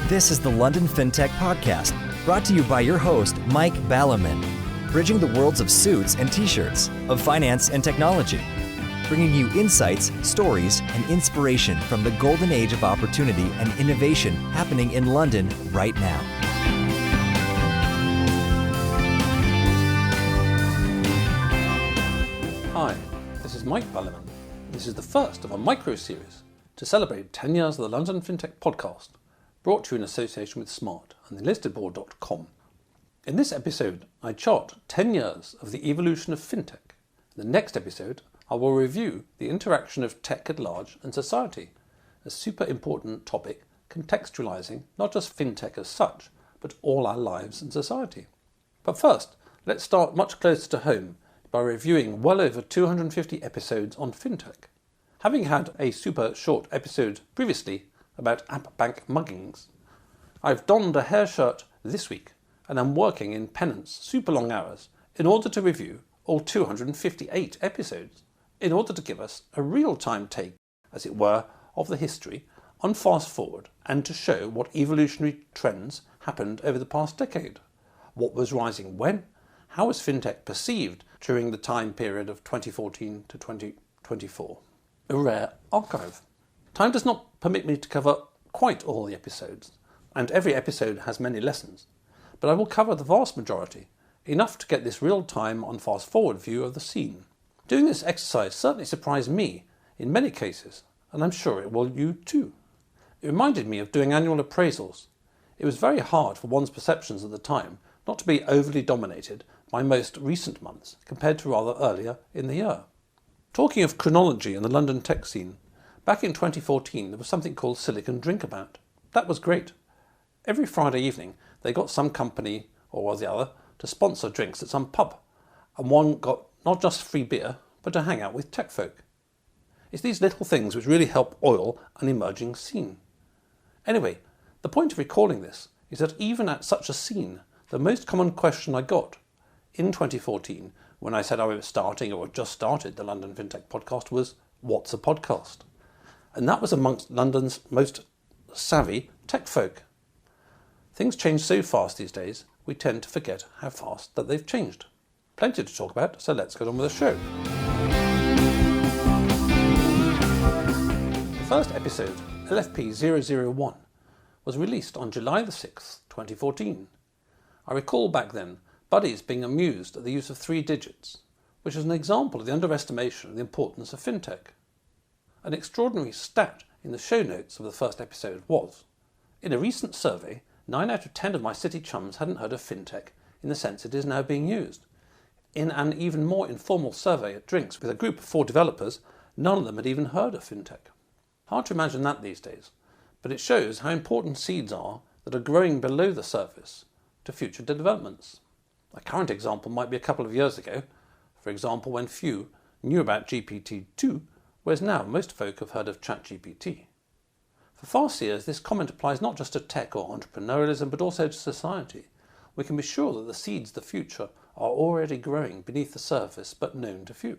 This is the London Fintech Podcast, brought to you by your host, Mike Ballerman, bridging the worlds of suits and t-shirts, of finance and technology, bringing you insights, stories, and inspiration from the golden age of opportunity and innovation happening in London right now. Hi, this is Mike Ballerman. This is the first of a micro-series to celebrate 10 years of the London Fintech Podcast, brought to you in association with Smart and thelistedboard.com. In this episode, I chart 10 years of the evolution of fintech. In the next episode, I will review the interaction of tech at large and society, a super important topic contextualizing not just fintech as such, but all our lives and society. But first, let's start much closer to home by reviewing well over 250 episodes on fintech. Having had a super short episode previously about app bank muggings, I've donned a hair shirt this week and I'm working in penance super long hours in order to review all 258 episodes, in order to give us a real-time take, as it were, of the history on fast forward and to show what evolutionary trends happened over the past decade. What was rising when? How was fintech perceived during the time period of 2014 to 2024? A rare archive. Time does not permit me to cover quite all the episodes, and every episode has many lessons, but I will cover the vast majority, enough to get this real-time on fast-forward view of the scene. Doing this exercise certainly surprised me in many cases, and I'm sure it will you too. It reminded me of doing annual appraisals. It was very hard for one's perceptions at the time not to be overly dominated by most recent months compared to rather earlier in the year. Talking of chronology in the London tech scene, back in 2014 there was something called Silicon Drinkabout. That was great. Every Friday evening they got some company or the other to sponsor drinks at some pub, and one got not just free beer, but to hang out with tech folk. It's these little things which really help oil an emerging scene. Anyway, the point of recalling this is that even at such a scene, the most common question I got in 2014, when I said I was starting or had just started the London Fintech Podcast, was, what's a podcast? And that was amongst London's most savvy tech folk. Things change so fast these days, we tend to forget how fast that they've changed. Plenty to talk about, so let's get on with the show. The first episode, LFP 001, was released on July the 6th, 2014. I recall back then buddies being amused at the use of 3 digits, which is an example of the underestimation of the importance of fintech. An extraordinary stat in the show notes of the first episode was, in a recent survey, 9 out of 10 of my city chums hadn't heard of fintech in the sense it is now being used. In an even more informal survey at drinks with a group of 4 developers, none of them had even heard of fintech. Hard to imagine that these days, but it shows how important seeds are that are growing below the surface to future developments. A current example might be a couple of years ago, for example when few knew about GPT-2, whereas now most folk have heard of ChatGPT. For farseers, this comment applies not just to tech or entrepreneurialism, but also to society. We can be sure that the seeds of the future are already growing beneath the surface, but known to few.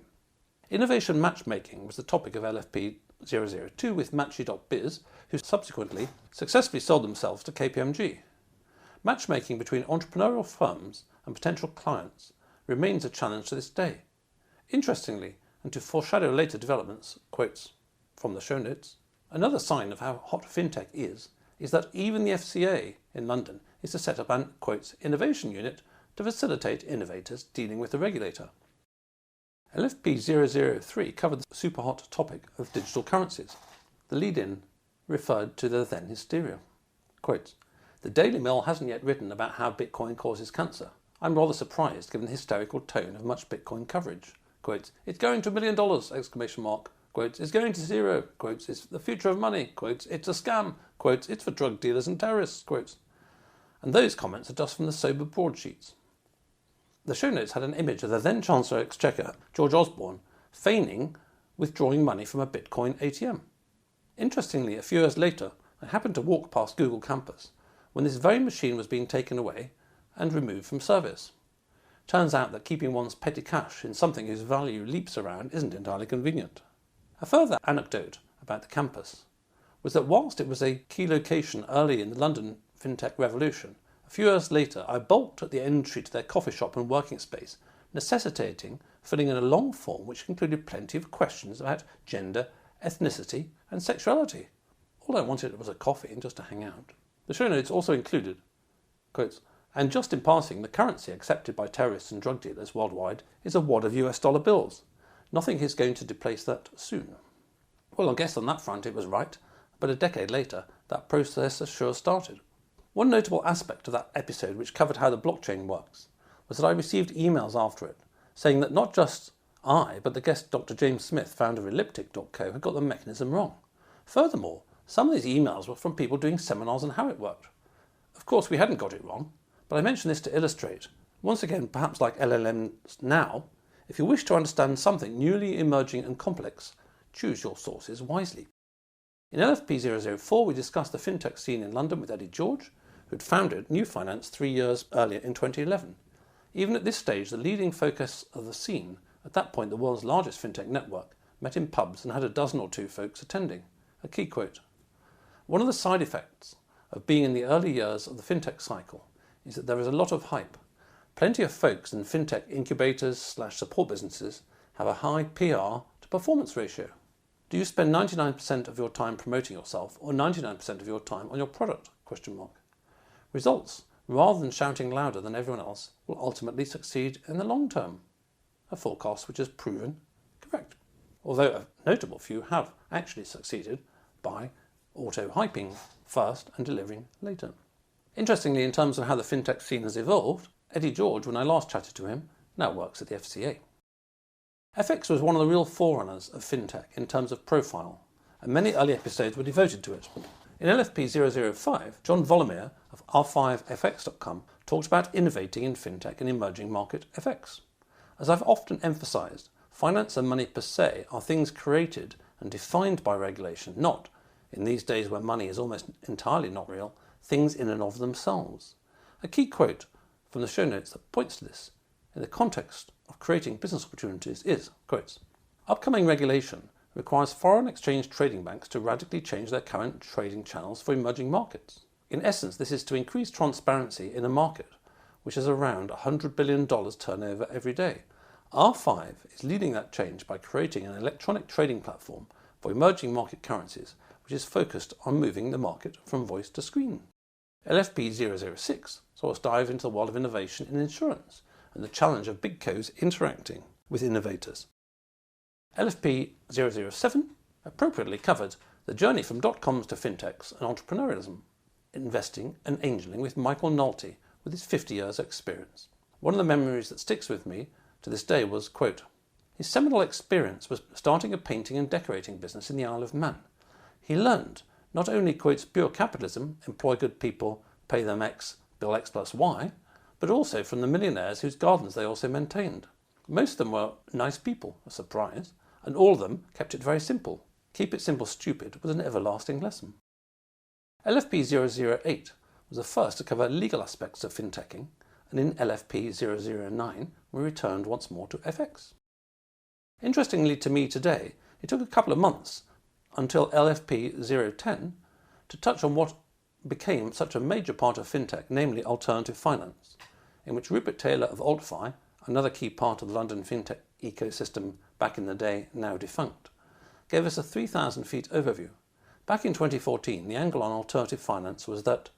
Innovation matchmaking was the topic of LFP 002 with Matchy.biz, who subsequently successfully sold themselves to KPMG. Matchmaking between entrepreneurial firms and potential clients remains a challenge to this day. Interestingly, and to foreshadow later developments, quotes from the show notes, another sign of how hot fintech is that even the FCA in London is to set up an, quotes, innovation unit to facilitate innovators dealing with the regulator. LFP 003 covered the super hot topic of digital currencies. The lead-in referred to the then hysteria. Quotes, the Daily Mail hasn't yet written about how Bitcoin causes cancer. I'm rather surprised given the hysterical tone of much Bitcoin coverage. Quotes, it's going to $1 million, exclamation mark. Quotes, it's going to zero. Quotes, it's the future of money. Quotes, it's a scam. Quotes, it's for drug dealers and terrorists. Quotes. And those comments are just from the sober broadsheets. The show notes had an image of the then Chancellor Exchequer, George Osborne, feigning withdrawing money from a Bitcoin ATM. Interestingly, a few years later, I happened to walk past Google campus when this very machine was being taken away and removed from service. Turns out that keeping one's petty cash in something whose value leaps around isn't entirely convenient. A further anecdote about the campus was that whilst it was a key location early in the London Fintech revolution, a few years later I balked at the entry to their coffee shop and working space, necessitating filling in a long form which included plenty of questions about gender, ethnicity and sexuality. All I wanted was a coffee and just to hang out. The show notes also included, quotes, "And just in passing, the currency accepted by terrorists and drug dealers worldwide is a wad of US dollar bills. Nothing is going to displace that soon." Well, I guess on that front it was right, but a decade later that process has sure started. One notable aspect of that episode which covered how the blockchain works was that I received emails after it saying that not just I, but the guest Dr. James Smith, founder of elliptic.co, had got the mechanism wrong. Furthermore, some of these emails were from people doing seminars on how it worked. Of course, we hadn't got it wrong, but I mention this to illustrate, once again, perhaps like LLMs now, if you wish to understand something newly emerging and complex, choose your sources wisely. In LFP 004, we discussed the fintech scene in London with Eddie George, who had founded New Finance 3 years earlier in 2011. Even at this stage, the leading focus of the scene, at that point the world's largest fintech network, met in pubs and had a dozen or two folks attending. A key quote: "One of the side effects of being in the early years of the fintech cycle is that there is a lot of hype. Plenty of folks in fintech incubators/support businesses have a high PR to performance ratio. Do you spend 99% of your time promoting yourself or 99% of your time on your product? Results, rather than shouting louder than everyone else, will ultimately succeed in the long term. A forecast which has proven correct, although a notable few have actually succeeded by auto-hyping first and delivering later." Interestingly, in terms of how the fintech scene has evolved, Eddie George, when I last chatted to him, now works at the FCA. FX was one of the real forerunners of fintech in terms of profile, and many early episodes were devoted to it. In LFP 005, John Volomir of r5fx.com talked about innovating in fintech and emerging market FX. As I've often emphasised, finance and money per se are things created and defined by regulation, not, in these days where money is almost entirely not real, things in and of themselves. A key quote from the show notes that points to this in the context of creating business opportunities is, quotes, "Upcoming regulation requires foreign exchange trading banks to radically change their current trading channels for emerging markets. In essence, this is to increase transparency in a market which has around $100 billion turnover every day. R5 is leading that change by creating an electronic trading platform for emerging market currencies which is focused on moving the market from voice to screen." LFP 006 saw us dive into the world of innovation in insurance and the challenge of big co's interacting with innovators. LFP 007 appropriately covered the journey from dot-coms to fintechs and entrepreneurialism, investing and angeling with Michael Nolte with his 50 years experience. One of the memories that sticks with me to this day was, quote, "His seminal experience was starting a painting and decorating business in the Isle of Man. He learned not only, quotes, pure capitalism, employ good people, pay them X, bill X plus Y, but also from the millionaires whose gardens they also maintained. Most of them were nice people, a surprise, and all of them kept it very simple. Keep it simple, stupid was an everlasting lesson." LFP 008 was the first to cover legal aspects of finteching, and in LFP 009 we returned once more to FX. Interestingly to me today, it took a couple of months until LFP 010 to touch on what became such a major part of fintech, namely alternative finance, in which Rupert Taylor of AltFi, another key part of the London fintech ecosystem back in the day, now defunct, gave us a 3,000 feet overview. Back in 2014, the angle on alternative finance was that,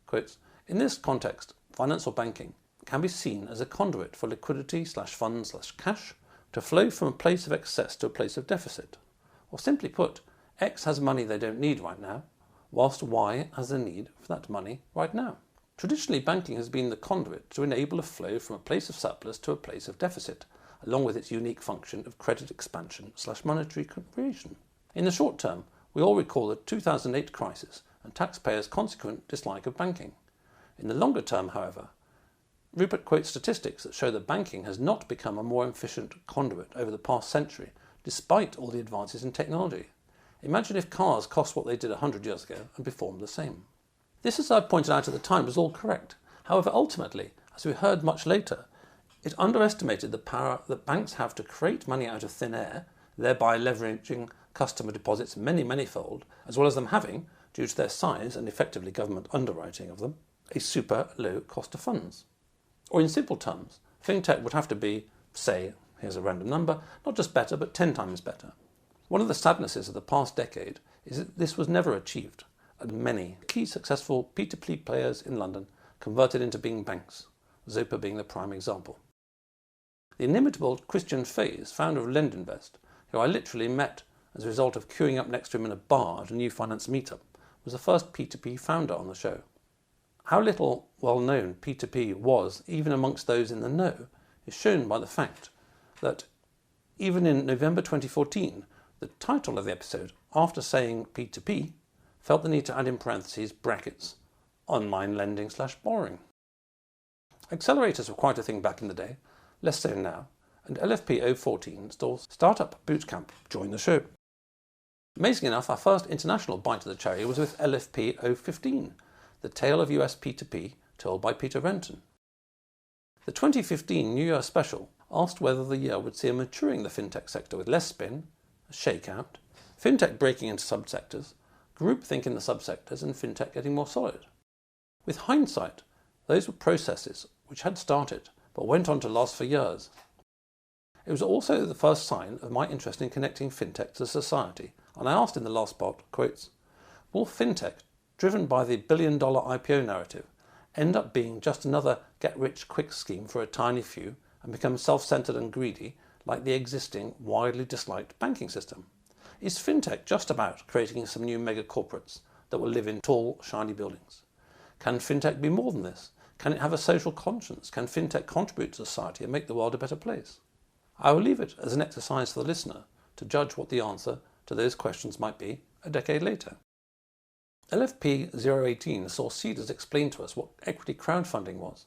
quotes, "In this context, finance or banking can be seen as a conduit for liquidity/funds/cash to flow from a place of excess to a place of deficit. Or simply put, X has money they don't need right now, whilst Y has a need for that money right now. Traditionally, banking has been the conduit to enable a flow from a place of surplus to a place of deficit, along with its unique function of credit expansion/monetary creation. In the short term, we all recall the 2008 crisis and taxpayers' consequent dislike of banking. In the longer term, however, Rupert quotes statistics that show that banking has not become a more efficient conduit over the past century, despite all the advances in technology. Imagine if cars cost what they did 100 years ago and performed the same." This, as I pointed out at the time, was all correct. However, ultimately, as we heard much later, it underestimated the power that banks have to create money out of thin air, thereby leveraging customer deposits many-fold, as well as them having, due to their size and effectively government underwriting of them, a super low cost of funds. Or in simple terms, fintech would have to be, say, here's a random number, not just better, but 10 times better. One of the sadnesses of the past decade is that this was never achieved, and many key successful P2P players in London converted into being banks, Zopa being the prime example. The inimitable Christian Fays, founder of LendInvest, who I literally met as a result of queuing up next to him in a bar at a New Finance meetup, was the first P2P founder on the show. How little well-known P2P was, even amongst those in the know, is shown by the fact that even in November 2014, the title of the episode, after saying P2P, felt the need to add in parentheses brackets, online lending/borrowing. Accelerators were quite a thing back in the day, less so now, and LFP 014 stalls Startup Bootcamp joined the show. Amazing enough, our first international bite of the cherry was with LFP 015, the tale of US P2P told by Peter Renton. The 2015 New Year special asked whether the year would see a maturing the fintech sector with less spin, a shakeout, fintech breaking into subsectors, groupthink in the subsectors, and fintech getting more solid. With hindsight, those were processes which had started but went on to last for years. It was also the first sign of my interest in connecting fintech to society, and I asked in the last part, quotes, will fintech, driven by the billion-dollar IPO narrative, end up being just another get-rich-quick scheme for a tiny few and become self-centered and greedy like the existing, widely disliked banking system? Is fintech just about creating some new mega-corporates that will live in tall, shiny buildings? Can fintech be more than this? Can it have a social conscience? Can fintech contribute to society and make the world a better place? I will leave it as an exercise for the listener to judge what the answer to those questions might be a decade later. LFP 018 saw Seeders explain to us what equity crowdfunding was.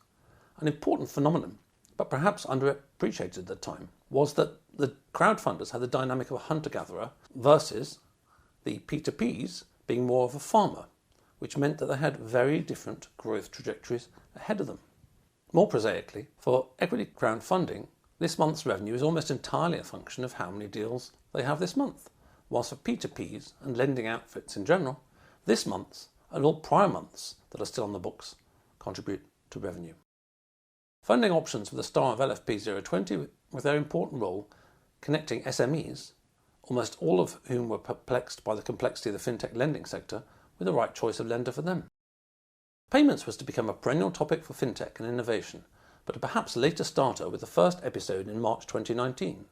An important phenomenon, but perhaps underappreciated at the time, was that the crowdfunders had the dynamic of a hunter-gatherer versus the P2Ps being more of a farmer, which meant that they had very different growth trajectories ahead of them. More prosaically, for equity crowdfunding, this month's revenue is almost entirely a function of how many deals they have this month, whilst for P2Ps and lending outfits in general, this month's and all prior months that are still on the books contribute to revenue. Funding options were the star of LFP 020 with their important role connecting SMEs, almost all of whom were perplexed by the complexity of the fintech lending sector, with the right choice of lender for them. Payments was to become a perennial topic for fintech and innovation, but a perhaps later starter with the first episode in March 2019.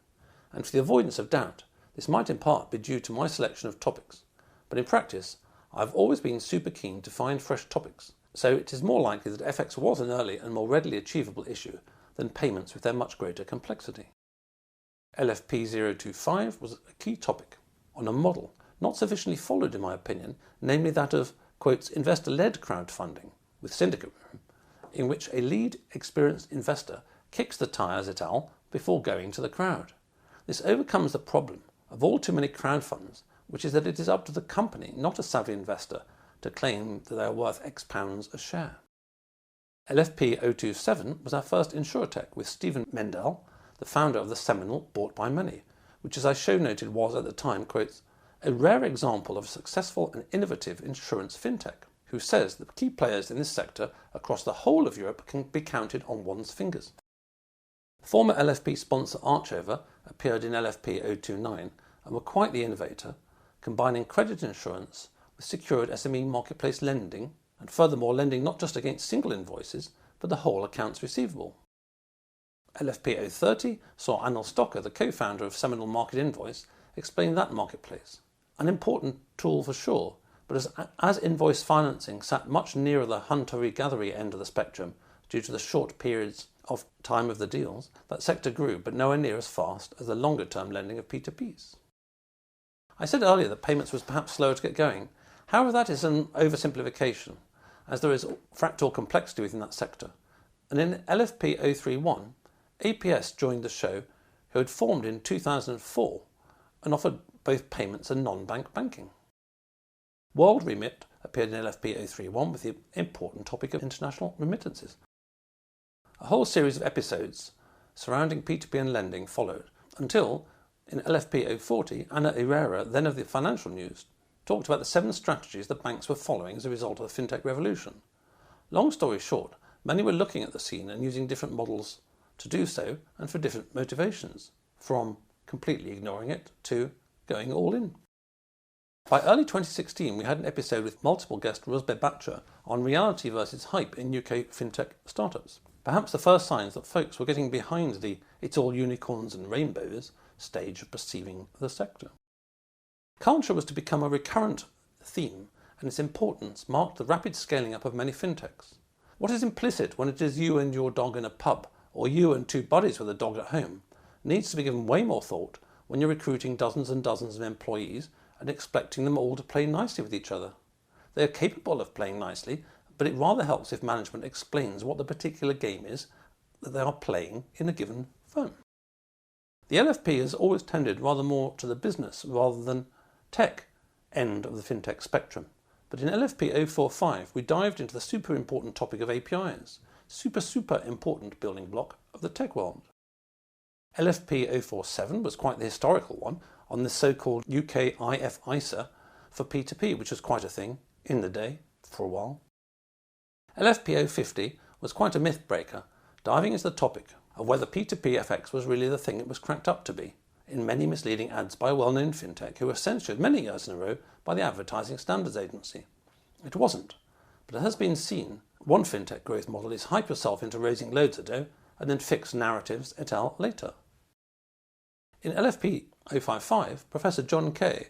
And for the avoidance of doubt, this might in part be due to my selection of topics, but in practice, I've always been super keen to find fresh topics, so it is more likely that FX was an early and more readily achievable issue than payments with their much greater complexity. LFP 025 was a key topic on a model not sufficiently followed in my opinion, namely that of, quotes, investor-led crowdfunding with syndicate room, in which a lead experienced investor kicks the tires et al. Before going to the crowd. This overcomes the problem of all too many crowdfunds, which is that it is up to the company, not a savvy investor, to claim that they are worth X pounds a share. LFP 027 was our first insurtech with Stephen Mendel, the founder of the seminal Bought by Many, which as I show noted was at the time, quotes, a rare example of a successful and innovative insurance fintech, who says that key players in this sector across the whole of Europe can be counted on one's fingers. Former LFP sponsor Archover appeared in LFP 029 and were quite the innovator, combining credit insurance with secured SME marketplace lending, and furthermore lending not just against single invoices, but the whole accounts receivable. LFP 030 saw Anil Stocker, the co-founder of Seminole Market Invoice, explain that marketplace. An important tool for sure, but as invoice financing sat much nearer the hunter-gatherer end of the spectrum due to the short periods of time of the deals, that sector grew, but nowhere near as fast as the longer-term lending of P2Ps. I said earlier that payments was perhaps slower to get going. However, that is an oversimplification, as there is fractal complexity within that sector. And in LFP 031, APS joined the show, who had formed in 2004 and offered both payments and non-bank banking. World Remit appeared in LFP 031 with the important topic of international remittances. A whole series of episodes surrounding P2P and lending followed until, In LFP 040, Anna Herrera, then of the Financial News, talked about the 7 strategies that banks were following as a result of the fintech revolution. Long story short, many were looking at the scene and using different models to do so and for different motivations, from completely ignoring it to going all in. By early 2016, we had an episode with multiple guest Rusbe Batcher on reality versus hype in UK fintech startups. Perhaps the first signs that folks were getting behind the "it's all unicorns and rainbows" stage of perceiving the sector. Culture was to become a recurrent theme, and its importance marked the rapid scaling up of many fintechs. What is implicit when it is you and your dog in a pub, or you and 2 buddies with a dog at home, needs to be given way more thought when you're recruiting dozens and dozens of employees and expecting them all to play nicely with each other. They are capable of playing nicely, but it rather helps if management explains what the particular game is that they are playing in a given firm. The LFP has always tended rather more to the business rather than tech end of the fintech spectrum. But in LFP 045, we dived into the super important topic of APIs, super important building block of the tech world. LFP 047 was quite the historical one on the so-called UK IFISA for P2P, which was quite a thing in the day for a while. LFP 050 was quite a myth breaker, diving into the topic of whether P2P FX was really the thing it was cracked up to be, in many misleading ads by a well-known fintech who were censured many years in a row by the Advertising Standards Agency. It wasn't, but it has been seen one fintech growth model is hype yourself into raising loads of dough and then fix narratives et al. Later. In LFP 055, Professor John Kay,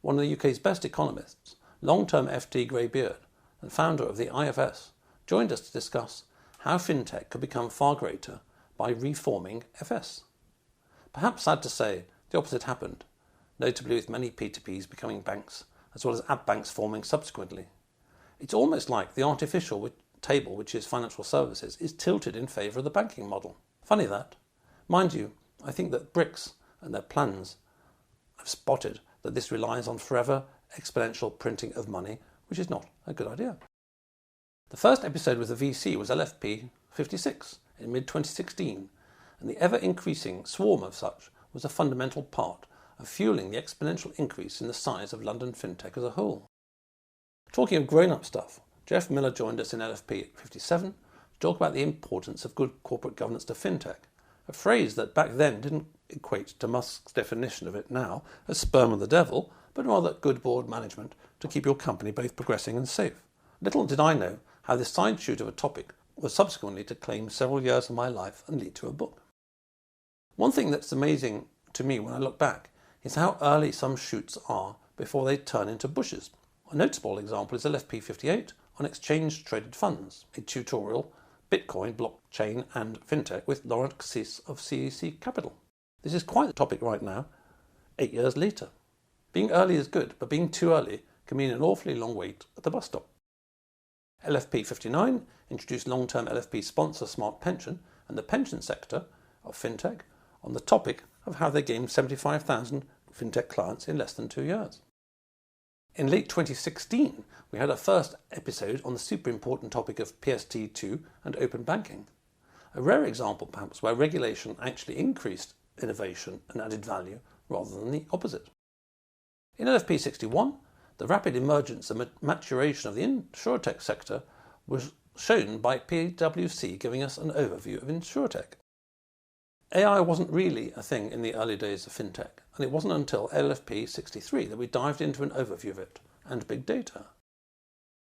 one of the UK's best economists, long-term FT greybeard and founder of the IFS, joined us to discuss how fintech could become far greater by reforming FS. Perhaps sad to say, the opposite happened, notably with many P2Ps becoming banks, as well as app banks forming subsequently. It's almost like the artificial table, which is financial services, is tilted in favour of the banking model. Funny that. Mind you, I think that BRICS and their plans have spotted that this relies on forever exponential printing of money, which is not a good idea. The first episode with the VC was LFP 56 in mid-2016, and the ever-increasing swarm of such was a fundamental part of fueling the exponential increase in the size of London fintech as a whole. Talking of grown-up stuff, Jeff Miller joined us in LFP 57 to talk about the importance of good corporate governance to fintech, a phrase that back then didn't equate to Musk's definition of it now as sperm of the devil, but rather good board management to keep your company both progressing and safe. Little did I know how this side shoot of a topic was subsequently to claim several years of my life and lead to a book. One thing that's amazing to me when I look back is how early some shoots are before they turn into bushes. A notable example is LFP 58 on exchange-traded funds, a tutorial, Bitcoin, blockchain and fintech with Laurent Cassis of CEC Capital. This is quite the topic right now, 8 years later. Being early is good, but being too early can mean an awfully long wait at the bus stop. LFP 59 introduced long-term LFP sponsor Smart Pension and the pension sector of fintech on the topic of how they gained 75,000 fintech clients in less than 2 years. In late 2016, we had our first episode on the super important topic of PSD2 and open banking. A rare example, perhaps, where regulation actually increased innovation and added value rather than the opposite. In LFP 61, the rapid emergence and maturation of the insurtech sector was shown by PwC giving us an overview of insurtech. AI wasn't really a thing in the early days of fintech, and it wasn't until LFP 63 that we dived into an overview of it, and big data.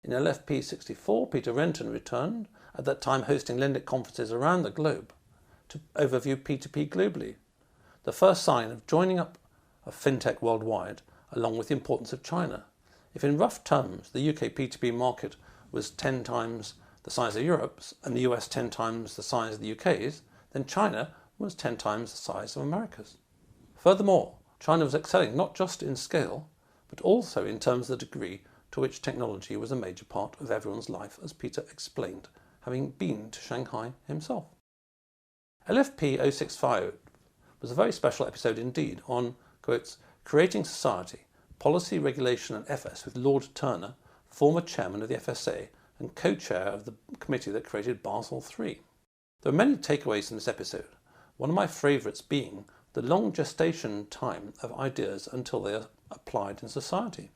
In LFP 64, Peter Renton returned, at that time hosting Lendic conferences around the globe, to overview P2P globally, the first sign of joining up of fintech worldwide, along with the importance of China. If in rough terms the UK P2P market was 10 times the size of Europe's and the US 10 times the size of the UK's, then China was 10 times the size of America's. Furthermore, China was excelling not just in scale, but also in terms of the degree to which technology was a major part of everyone's life, as Peter explained, having been to Shanghai himself. LFP 065 was a very special episode indeed on, quotes, creating society, policy, regulation and FS with Lord Turner, former chairman of the FSA and co-chair of the committee that created Basel III. There are many takeaways from this episode, one of my favourites being the long gestation time of ideas until they are applied in society.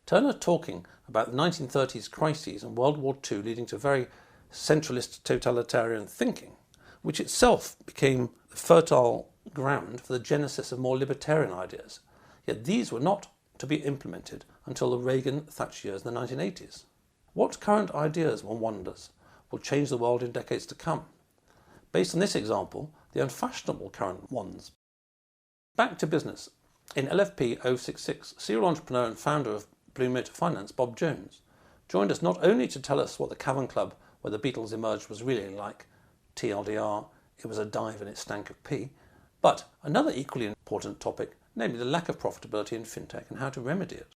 Turner, talking about the 1930s crises and World War II leading to very centralist totalitarian thinking, which itself became the fertile ground for the genesis of more libertarian ideas, yet these were not to be implemented until the Reagan-Thatcher years in the 1980s. What current ideas, one wonders, will change the world in decades to come? Based on this example, the unfashionable current ones. Back to business. In LFP 066, serial entrepreneur and founder of Blue Motor Finance, Bob Jones, joined us not only to tell us what the Cavern Club where the Beatles emerged was really like, TLDR, it was a dive and it stank of pee, but another equally important topic, namely the lack of profitability in fintech and how to remedy it.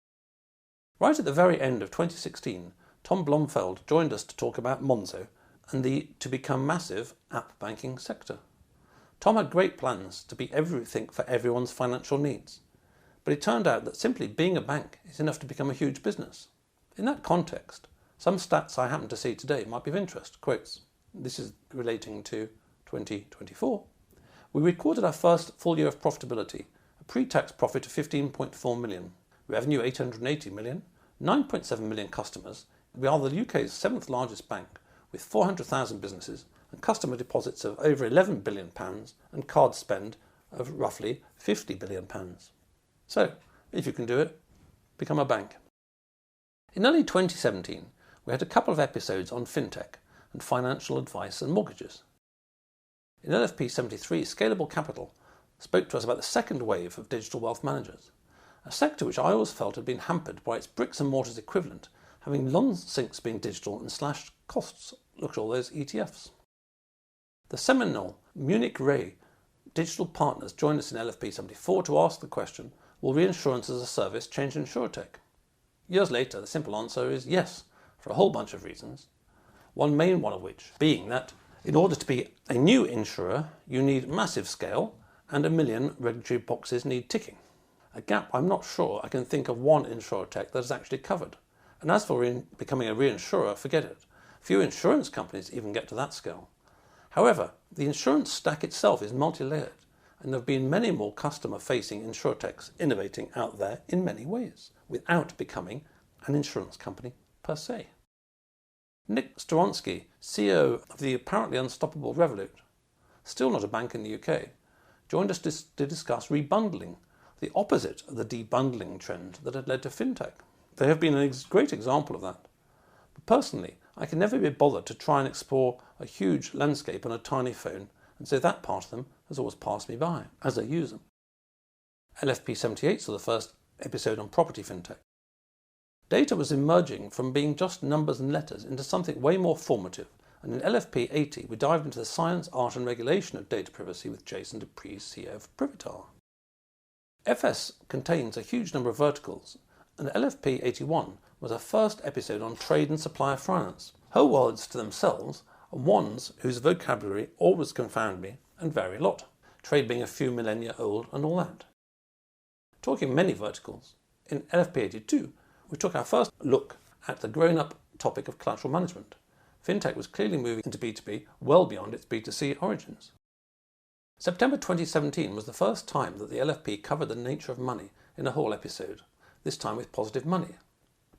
Right at the very end of 2016, Tom Blomfeld joined us to talk about Monzo and the to-become massive app banking sector. Tom had great plans to be everything for everyone's financial needs, but it turned out that simply being a bank is enough to become a huge business. In that context, some stats I happen to see today might be of interest. Quotes. This is relating to 2024. We recorded our first full year of profitability, a pre-tax profit of 15.4 million, revenue 880 million, 9.7 million customers. We are the UK's 7th largest bank with 400,000 businesses and customer deposits of over £11 billion and card spend of roughly £50 billion. So, if you can do it, become a bank. In early 2017, we had a couple of episodes on fintech and financial advice and mortgages. In LFP 73, Scalable Capital spoke to us about the second wave of digital wealth managers, a sector which I always felt had been hampered by its bricks and mortars equivalent, having long since been digital and slashed costs. Look at all those ETFs. The seminal Munich Re digital partners joined us in LFP 74 to ask the question, will reinsurance as a service change insurtech? Years later, the simple answer is yes, for a whole bunch of reasons. One main one of which being that in order to be a new insurer, you need massive scale and 1 million regulatory boxes need ticking. A gap I'm not sure I can think of one insurtech that is actually covered. And as for becoming a reinsurer, forget it. Few insurance companies even get to that scale. However, the insurance stack itself is multi-layered, and there have been many more customer-facing insurtechs innovating out there in many ways, without becoming an insurance company per se. Nick Storonsky, CEO of the apparently unstoppable Revolut, still not a bank in the UK, joined us to discuss rebundling, the opposite of the debundling trend that had led to fintech. They have been a great example of that. But personally, I can never be bothered to try and explore a huge landscape on a tiny phone, and so that part of them has always passed me by as I use them. LFP 78 saw the first episode on property fintech. Data was emerging from being just numbers and letters into something way more formative, and in LFP 80 we dived into the science, art and regulation of data privacy with Jason Dupree, CEO of Privitar. FS contains a huge number of verticals, and LFP 81 was our first episode on trade and supplier finance, whole worlds to themselves and ones whose vocabulary always confound me and vary a lot, trade being a few millennia old and all that. Talking many verticals, in LFP 82 we took our first look at the grown-up topic of collateral management. Fintech was clearly moving into B2B well beyond its B2C origins. September 2017 was the first time that the LFP covered the nature of money in a whole episode, this time with positive money.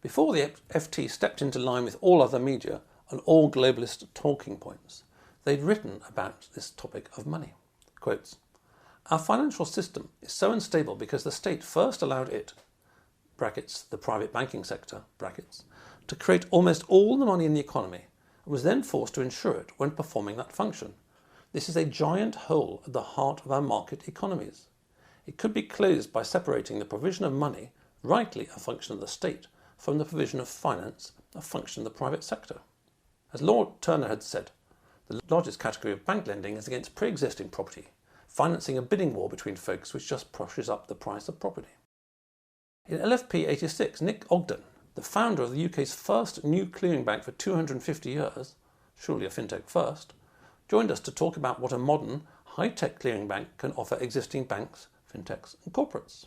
Before the FT stepped into line with all other media on all globalist talking points, they'd written about this topic of money. Quotes, our financial system is so unstable because the state first allowed it, brackets, the private banking sector, brackets, to create almost all the money in the economy and was then forced to insure it when performing that function. This is a giant hole at the heart of our market economies. It could be closed by separating the provision of money, rightly a function of the state, from the provision of finance, a function of the private sector. As Lord Turner had said, the largest category of bank lending is against pre-existing property, financing a bidding war between folks which just pushes up the price of property. In LFP 86, Nick Ogden, the founder of the UK's first new clearing bank for 250 years, surely a fintech first, joined us to talk about what a modern, high-tech clearing bank can offer existing banks, fintechs and corporates.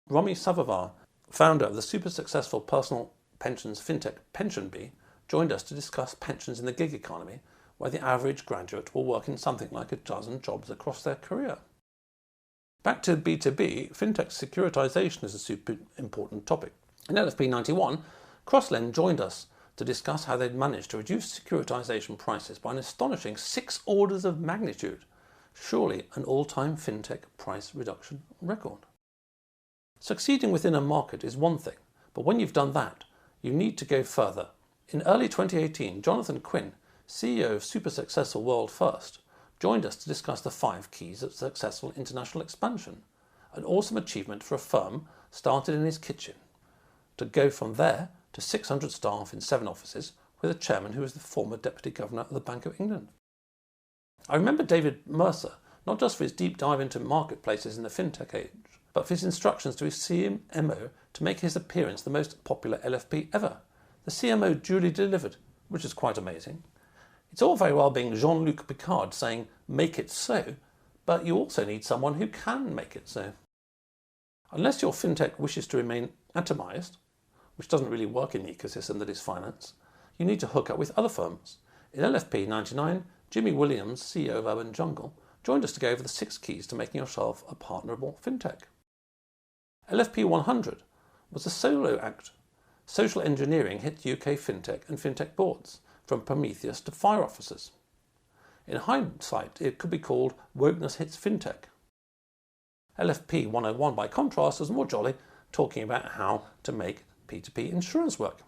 Romy Savavar, founder of the super successful personal pensions fintech PensionBee, joined us to discuss pensions in the gig economy, where the average graduate will work in something like a dozen jobs across their career. Back to B2B, Fintech securitization is a super important topic. In LFP 91, Crossland joined us to discuss how they'd managed to reduce securitization prices by an astonishing 6 orders of magnitude. Surely an all-time Fintech price reduction record. Succeeding within a market is one thing, but when you've done that, you need to go further. In early 2018, Jonathan Quinn, CEO of super successful World First, joined us to discuss the 5 keys of successful international expansion, an awesome achievement for a firm started in his kitchen, to go from there to 600 staff in 7 offices with a chairman who was the former Deputy Governor of the Bank of England. I remember David Mercer, not just for his deep dive into marketplaces in the fintech age, but for his instructions to his CMO to make his appearance the most popular LFP ever. The CMO duly delivered, which is quite amazing. It's all very well being Jean-Luc Picard saying, "Make it so," but you also need someone who can make it so. Unless your fintech wishes to remain atomized, which doesn't really work in the ecosystem that is finance, you need to hook up with other firms. In LFP 99, Jimmy Williams, CEO of Urban Jungle, joined us to go over the 6 keys to making yourself a partnerable fintech. LFP 100 was a solo act. Social engineering hit UK fintech and fintech boards, from Prometheus to fire officers. In hindsight, it could be called Wokeness Hits Fintech. LFP 101, by contrast, was more jolly, talking about how to make P2P insurance work.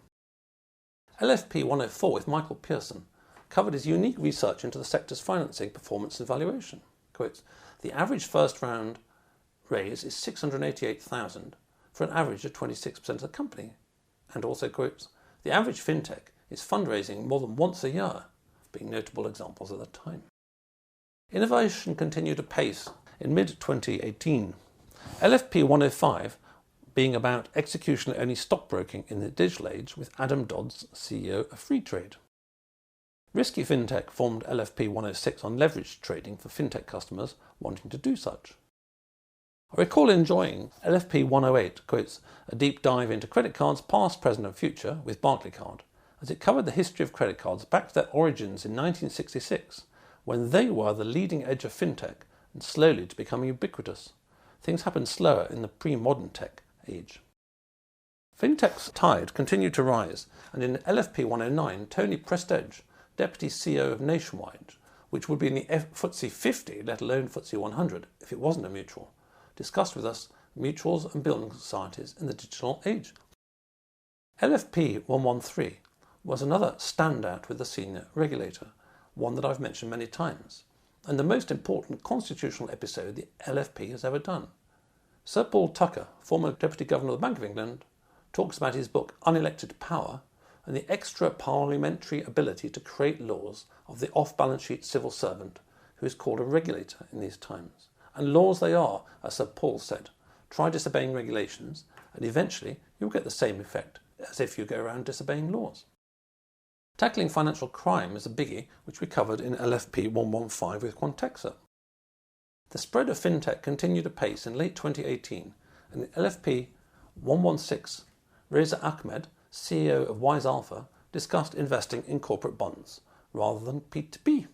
LFP 104 with Michael Pearson covered his unique research into the sector's financing, performance and valuation. Quotes, "The average first round raise is $688,000 for an average of 26% of the company." And also quotes, "The average fintech is fundraising more than once a year," being notable examples at the time. Innovation continued apace in mid-2018. LFP 105 being about execution-only stockbroking in the digital age with Adam Dodds, CEO of Freetrade. Risky Fintech formed LFP 106 on leveraged trading for fintech customers wanting to do such. I recall enjoying LFP 108, quotes, "a deep dive into credit cards past, present and future with Barclaycard, as it covered the history of credit cards back to their origins in 1966, when they were the leading edge of fintech and slowly to become ubiquitous. Things happened slower in the pre-modern tech age." Fintech's tide continued to rise, and in LFP 109, Tony Prestage, Deputy CEO of Nationwide, which would be in the FTSE 50, let alone FTSE 100, if it wasn't a mutual, discussed with us mutuals and building societies in the digital age. LFP 113 was another standout with the senior regulator, one that I've mentioned many times, and the most important constitutional episode the LFP has ever done. Sir Paul Tucker, former Deputy Governor of the Bank of England, talks about his book Unelected Power and the extra parliamentary ability to create laws of the off-balance sheet civil servant who is called a regulator in these times. And laws they are, as Sir Paul said. Try disobeying regulations and eventually you'll get the same effect as if you go around disobeying laws. Tackling financial crime is a biggie which we covered in LFP 115 with Quantexa. The spread of fintech continued apace in late 2018 and in LFP 116, Reza Ahmed, CEO of Wise Alpha, discussed investing in corporate bonds rather than P2P.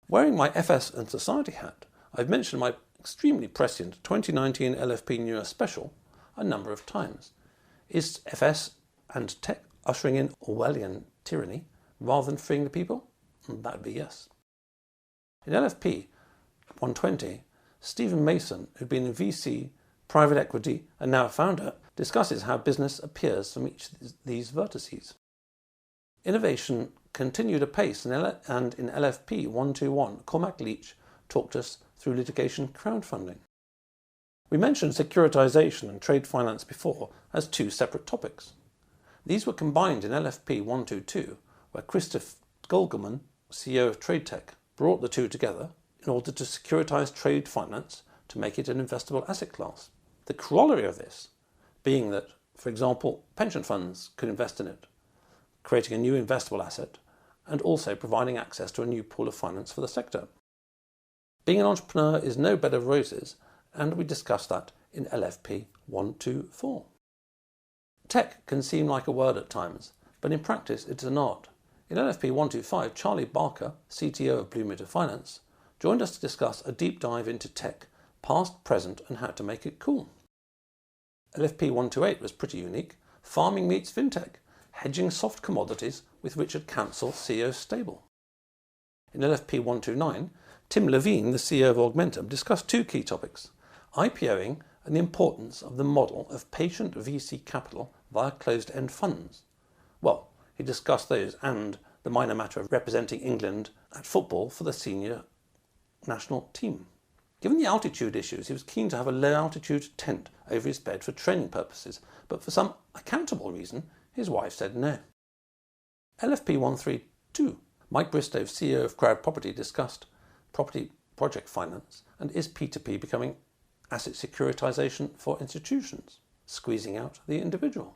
Wearing my FS and Society hat, I've mentioned my extremely prescient 2019 LFP Newer Special a number of times. Is FS and tech ushering in Orwellian tyranny rather than freeing the people? That would be yes. In LFP 120, Stephen Mason, who'd been in VC, private equity and now a founder, discusses how business appears from each of these vertices. Innovation continued apace and in LFP 121, Cormac Leach talked us through litigation crowdfunding. We mentioned securitization and trade finance before as 2 separate topics. These were combined in LFP 122, where Christoph Golgelmann, CEO of TradeTech, brought the 2 together in order to securitize trade finance to make it an investable asset class. The corollary of this being that, for example, pension funds could invest in it, creating a new investable asset and also providing access to a new pool of finance for the sector. Being an entrepreneur is no bed of roses, and we discussed that in LFP 124. Tech can seem like a word at times, but in practice it is not. In LFP 125, Charlie Barker, CTO of Blue Meter Finance, joined us to discuss a deep dive into tech past, present and how to make it cool. LFP 128 was pretty unique. Farming meets Fintech, hedging soft commodities with Richard Cancel, CEO Stable. In LFP 129, Tim Levine, the CEO of Augmentum, discussed two key topics: IPOing and the importance of the model of patient VC capital via closed-end funds. Well, he discussed those and the minor matter of representing England at football for the senior national team. Given the altitude issues, he was keen to have a low-altitude tent over his bed for training purposes, but for some accountable reason, his wife said no. LFP 132, Mike Bristow, CEO of Crowd Property, discussed property project finance and is P2P becoming asset securitization for institutions, squeezing out the individual.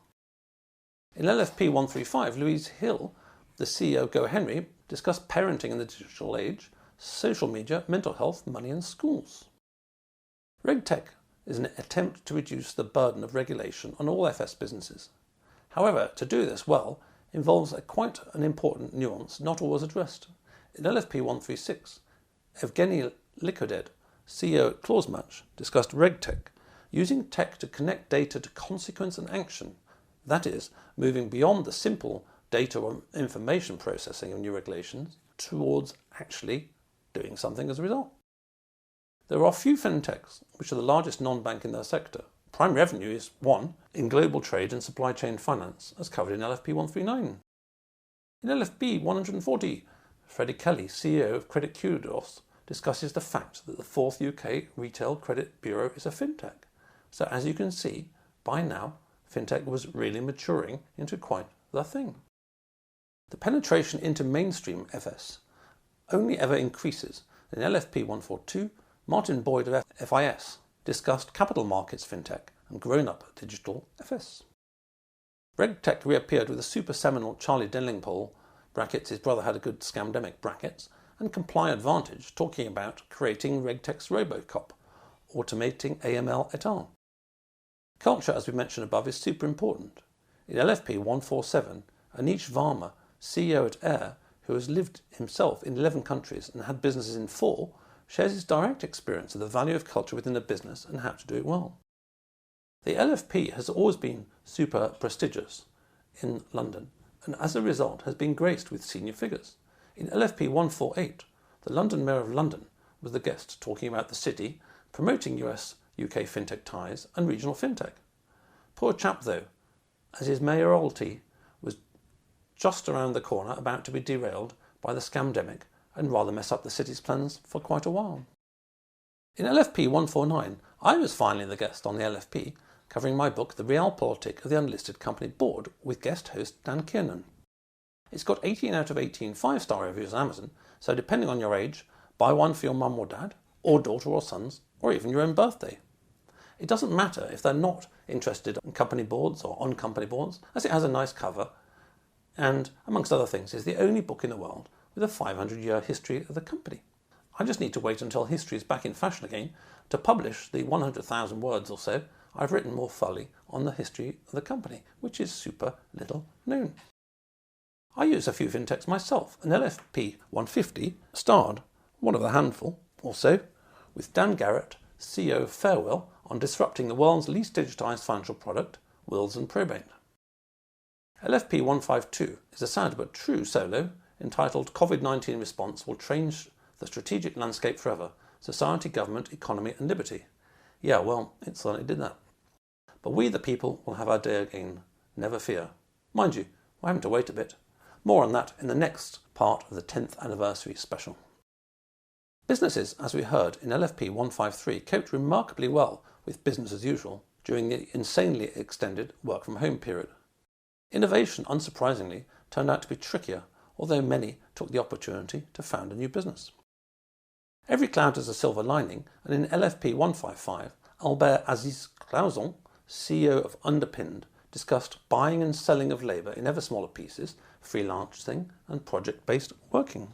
In LFP 135, Louise Hill, the CEO of GoHenry, discussed parenting in the digital age, social media, mental health, money and schools. RegTech is an attempt to reduce the burden of regulation on all FS businesses. However, to do this well involves quite an important nuance not always addressed. In LFP 136, Evgeny Likoded, CEO at ClauseMatch, discussed RegTech, using tech to connect data to consequence and action, that is, moving beyond the simple data or information processing of new regulations towards actually doing something as a result. There are few fintechs which are the largest non-bank in their sector. Prime revenue is 1 in global trade and supply chain finance, as covered in LFP 139. In LFP 140, Freddie Kelly, CEO of Credit Kudos, discusses the fact that the fourth UK Retail Credit Bureau is a fintech. So as you can see, by now, fintech was really maturing into quite the thing. The penetration into mainstream FS only ever increases. In LFP 142, Martin Boyd of FIS discussed capital markets fintech and grown-up digital FS. RegTech reappeared with a super seminal Charlie Denling-Pole, brackets his brother had a good scamdemic, brackets, and Comply Advantage, talking about creating RegTech's Robocop, automating AML et al. Culture, as we mentioned above, is super important. In LFP 147, Anish Varma, CEO at Air, who has lived himself in 11 countries and had businesses in 4, shares his direct experience of the value of culture within a business and how to do it well. The LFP has always been super prestigious in London and as a result has been graced with senior figures. In LFP 148, the London Mayor of London was the guest talking about the city, promoting US-UK fintech ties and regional fintech. Poor chap though, as his mayoralty was just around the corner about to be derailed by the scamdemic and rather mess up the city's plans for quite a while. In LFP 149, I was finally the guest on the LFP, covering my book The Realpolitik of the Unlisted Company Board with guest host Dan Kiernan. It's got 18 out of 18 5-star reviews on Amazon, so depending on your age, buy one for your mum or dad, or daughter or sons, or even your own birthday. It doesn't matter if they're not interested in company boards or on company boards, as it has a nice cover, and, amongst other things, is the only book in the world with a 500-year history of the company. I just need to wait until history is back in fashion again to publish the 100,000 words or so I've written more fully on the history of the company, which is super little known. I use a few fintechs myself, and LFP 150 starred, one of the handful or so, with Dan Garrett, CEO of Fairwell, on disrupting the world's least digitised financial product, wills and probate. LFP 152 is a sad but true solo entitled COVID-19 Response Will Change the Strategic Landscape Forever, Society, Government, Economy and Liberty. Yeah, well, it certainly did that. But we the people will have our day again, never fear. Mind you, we're having to wait a bit. More on that in the next part of the 10th anniversary special. Businesses, as we heard in LFP 153, coped remarkably well with business as usual during the insanely extended work from home period. Innovation, unsurprisingly, turned out to be trickier, although many took the opportunity to found a new business. Every cloud has a silver lining, and in LFP 155, Albert Aziz Clauson, CEO of Underpinned, discussed buying and selling of labour in ever smaller pieces, freelancing and project-based working.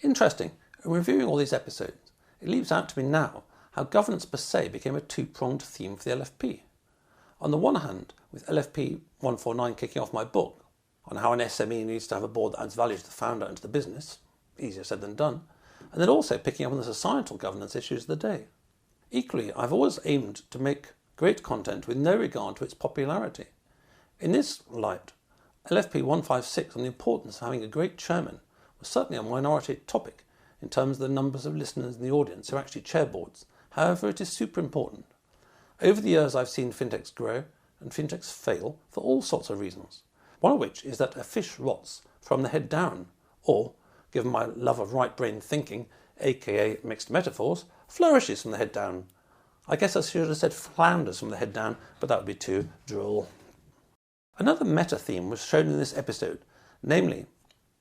Interesting, in reviewing all these episodes, it leaps out to me now how governance per se became a two-pronged theme for the LFP. On the one hand, with LFP 149 kicking off my book on how an SME needs to have a board that adds value to the founder and to the business, easier said than done, and then also picking up on the societal governance issues of the day. Equally, I've always aimed to make great content with no regard to its popularity. In this light, LFP 156 on the importance of having a great chairman was certainly a minority topic in terms of the numbers of listeners in the audience who actually chair boards. However, it is super important. Over the years, I've seen fintechs grow and fintechs fail for all sorts of reasons, one of which is that a fish rots from the head down, or, given my love of right-brain thinking, aka mixed metaphors, flourishes from the head down. I guess I should have said flounders from the head down, but that would be too droll. Another meta theme was shown in this episode, namely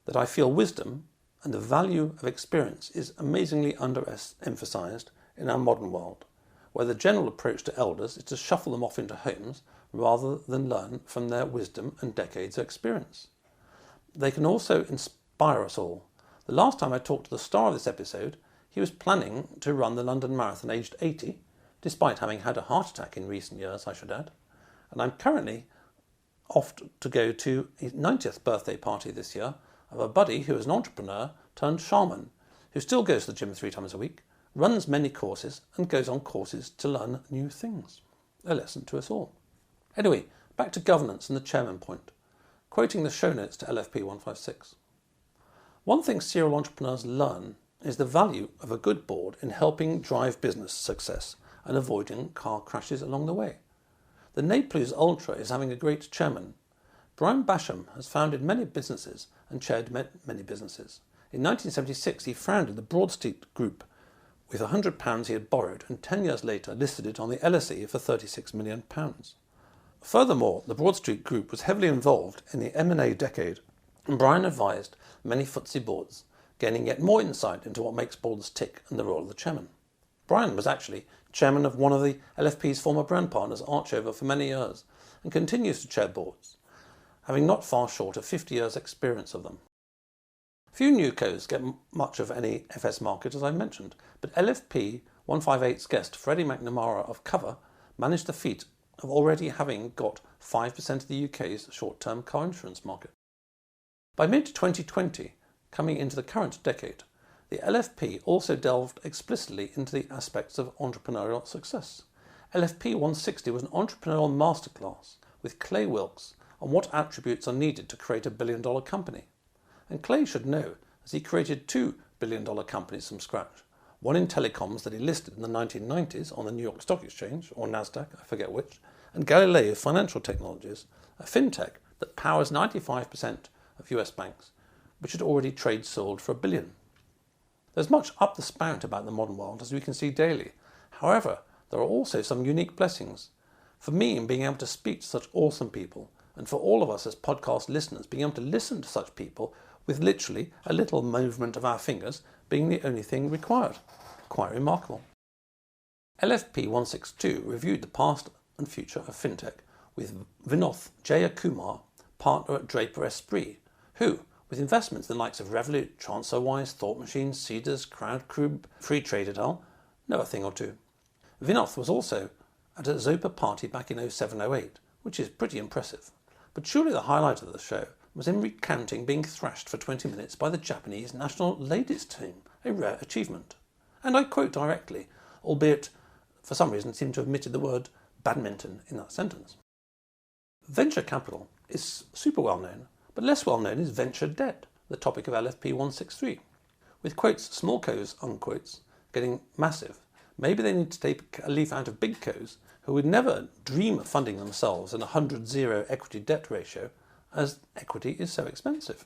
that I feel wisdom and the value of experience is amazingly underemphasized in our modern world, where the general approach to elders is to shuffle them off into homes rather than learn from their wisdom and decades of experience. They can also inspire us all. The last time I talked to the star of this episode, he was planning to run the London Marathon aged 80, despite having had a heart attack in recent years, I should add. And I'm currently off to go to his 90th birthday party this year of a buddy who is an entrepreneur turned shaman, who still goes to the gym 3 times a week, runs many courses, and goes on courses to learn new things. A lesson to us all. Anyway, back to governance and the chairman point. Quoting the show notes to LFP 156. One thing serial entrepreneurs learn is the value of a good board in helping drive business success and avoiding car crashes along the way. The Naples Ultra is having a great chairman. Brian Basham has founded many businesses and chaired many businesses. In 1976, he founded the Broad Street Group with £100 he had borrowed, and 10 years later listed it on the LSE for £36 million. Furthermore, the Broad Street Group was heavily involved in the M&A decade, and Brian advised many FTSE boards, gaining yet more insight into what makes boards tick and the role of the chairman. Brian was actually chairman of one of the LFP's former brand partners, Archover, for many years, and continues to chair boards, having not far short of 50 years' experience of them. Few newcos get much of any FS market, as I mentioned, but LFP 158's guest, Freddie McNamara of Cover, managed the feat of already having got 5% of the UK's short-term car insurance market. By mid-2020, coming into the current decade, the LFP also delved explicitly into the aspects of entrepreneurial success. LFP 160 was an entrepreneurial masterclass with Clay Wilkes on what attributes are needed to create a billion-dollar company. And Clay should know, as he created 2 billion-dollar companies from scratch, one in telecoms that he listed in the 1990s on the New York Stock Exchange, or NASDAQ, I forget which, and Galileo Financial Technologies, a fintech that powers 95% of US banks, which had already trade sold for $1 billion. There's much up the spout about the modern world, as we can see daily. However, there are also some unique blessings. For me, in being able to speak to such awesome people, and for all of us as podcast listeners, being able to listen to such people with literally a little movement of our fingers being the only thing required. Quite remarkable. LFP 162 reviewed the past and future of fintech with Vinoth Jayakumar, partner at Draper Esprit, who, with investments in the likes of Revolut, TransferWise, Thought Machine, Seeders, Crowdcube, Free Trade et al., know a thing or two. Vinoth was also at a Zopa party back in 07-08, which is pretty impressive. But surely the highlight of the show was him recounting being thrashed for 20 minutes by the Japanese national ladies team, a rare achievement. And I quote directly, albeit for some reason seemed to have omitted the word badminton in that sentence. Venture capital is super well known, but less well known is venture debt, the topic of LFP 163. With quotes, small co's, unquotes, getting massive, maybe they need to take a leaf out of big co's who would never dream of funding themselves in a 100-0 equity debt ratio, as equity is so expensive.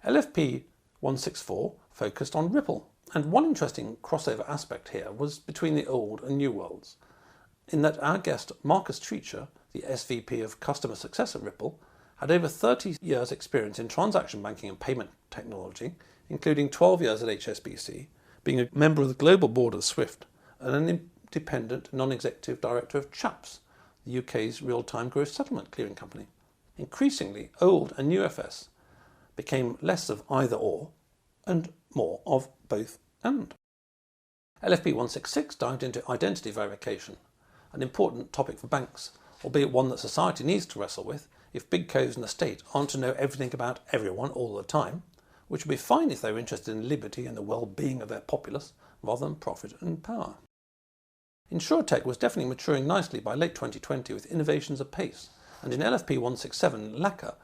LFP 164 focused on Ripple, and one interesting crossover aspect here was between the old and new worlds, in that our guest Marcus Treacher, the SVP of Customer Success at Ripple, had over 30 years' experience in transaction banking and payment technology, including 12 years at HSBC, being a member of the global board of Swift, and an independent non-executive director of CHAPS, the UK's real-time gross settlement clearing company. Increasingly, old and new FS became less of either or and more of both and. LFP 166 dived into identity verification, an important topic for banks, albeit one that society needs to wrestle with if big co's in the state aren't to know everything about everyone all the time, which would be fine if they were interested in liberty and the well-being of their populace rather than profit and power. Insurtech was definitely maturing nicely by late 2020 with innovations apace, and in LFP 167, Lacquer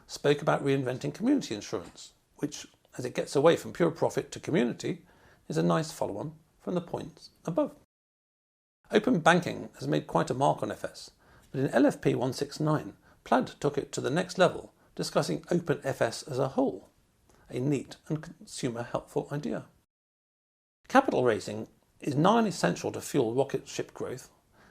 spoke about reinventing community insurance, which, as it gets away from pure profit to community, is a nice follow-on from the points above. Open banking has made quite a mark on FS, but in LFP 169, Plaid took it to the next level, discussing Open FS as a whole, a neat and consumer-helpful idea. Capital raising is non-essential to fuel rocket ship growth,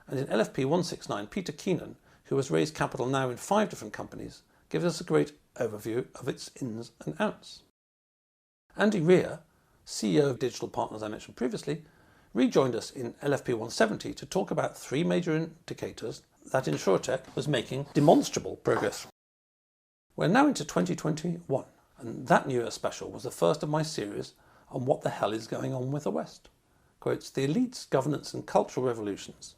and in LFP 169, Peter Keenan, who has raised capital now in 5 different companies, gives us a great overview of its ins and outs. Andy Rear, CEO of Digital Partners I mentioned previously, rejoined us in LFP 170 to talk about 3 major indicators that Insurtech was making demonstrable progress. We're now into 2021, and that New Year special was the first of my series on what the hell is going on with the West. Quotes, the elites, governance and cultural revolutions.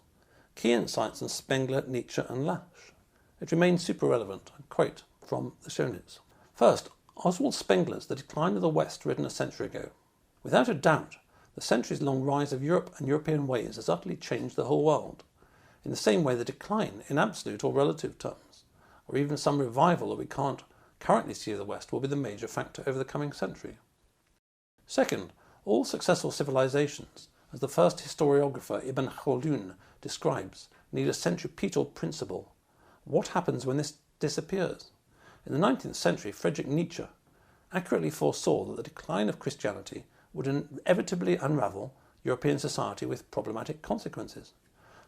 Key insights on Spengler, Nietzsche and Lasch. It remains super relevant. I quote from the show notes. First, Oswald Spengler's The Decline of the West, written a century ago. Without a doubt, the centuries-long rise of Europe and European ways has utterly changed the whole world. In the same way, the decline, in absolute or relative terms, or even some revival that we can't currently see of the West, will be the major factor over the coming century. Second, all successful civilizations, as the first historiographer Ibn Khaldun describes, need a centripetal principle. What happens when this disappears? In the 19th century, Friedrich Nietzsche accurately foresaw that the decline of Christianity would inevitably unravel European society with problematic consequences.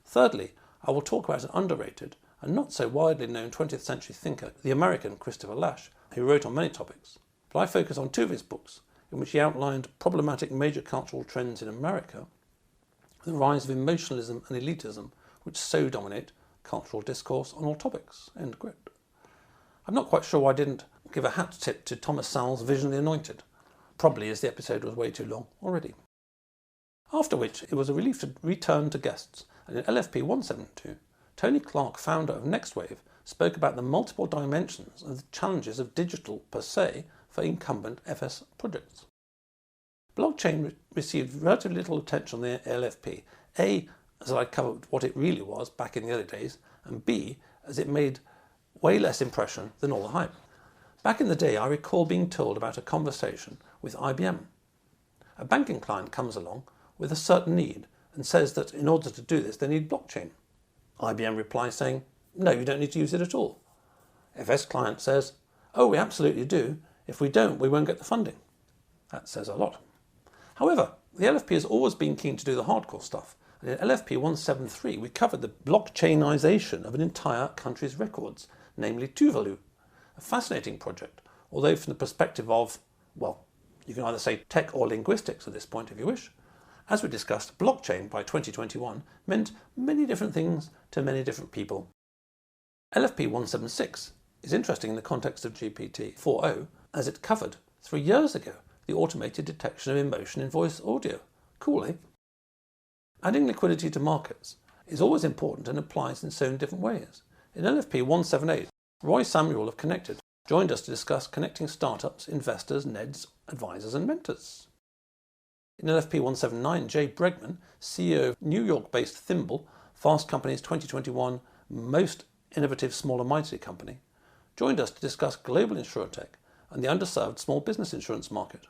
Thirdly, I will talk about an underrated and not so widely known 20th century thinker, the American Christopher Lasch, who wrote on many topics, but I focus on 2 of his books, in which he outlined problematic major cultural trends in America, the rise of emotionalism and elitism, which so dominate cultural discourse on all topics. End quote. I'm not quite sure why I didn't give a hat tip to Thomas Sowell's Vision of the Anointed, probably as the episode was way too long already. After which, it was a relief to return to guests, and in LFP 172, Tony Clark, founder of NextWave, spoke about the multiple dimensions of the challenges of digital per se for incumbent FS projects. Blockchain received relatively little attention on the LFP, A, as I covered what it really was back in the early days, and B, as it made way less impression than all the hype. Back in the day, I recall being told about a conversation with IBM. A banking client comes along with a certain need and says that in order to do this, they need blockchain. IBM replies saying, no, you don't need to use it at all. FS client says, oh, we absolutely do. If we don't, we won't get the funding. That says a lot. However, the LFP has always been keen to do the hardcore stuff, and in LFP 173 we covered the blockchainization of an entire country's records, namely Tuvalu, a fascinating project, although from the perspective of, well, you can either say tech or linguistics at this point if you wish. As we discussed, blockchain by 2021 meant many different things to many different people. LFP 176 is interesting in the context of GPT 4.0, as it covered 3 years ago the automated detection of emotion in voice audio. Cool, eh? Adding liquidity to markets is always important and applies in so many different ways. In LFP 178, Roy Samuel of Connected joined us to discuss connecting startups, investors, NEDs, advisors and mentors. In LFP 179, Jay Bregman, CEO of New York-based Thimble, Fast Company's 2021 most innovative small and mighty company, joined us to discuss global insurtech and the underserved small business insurance market.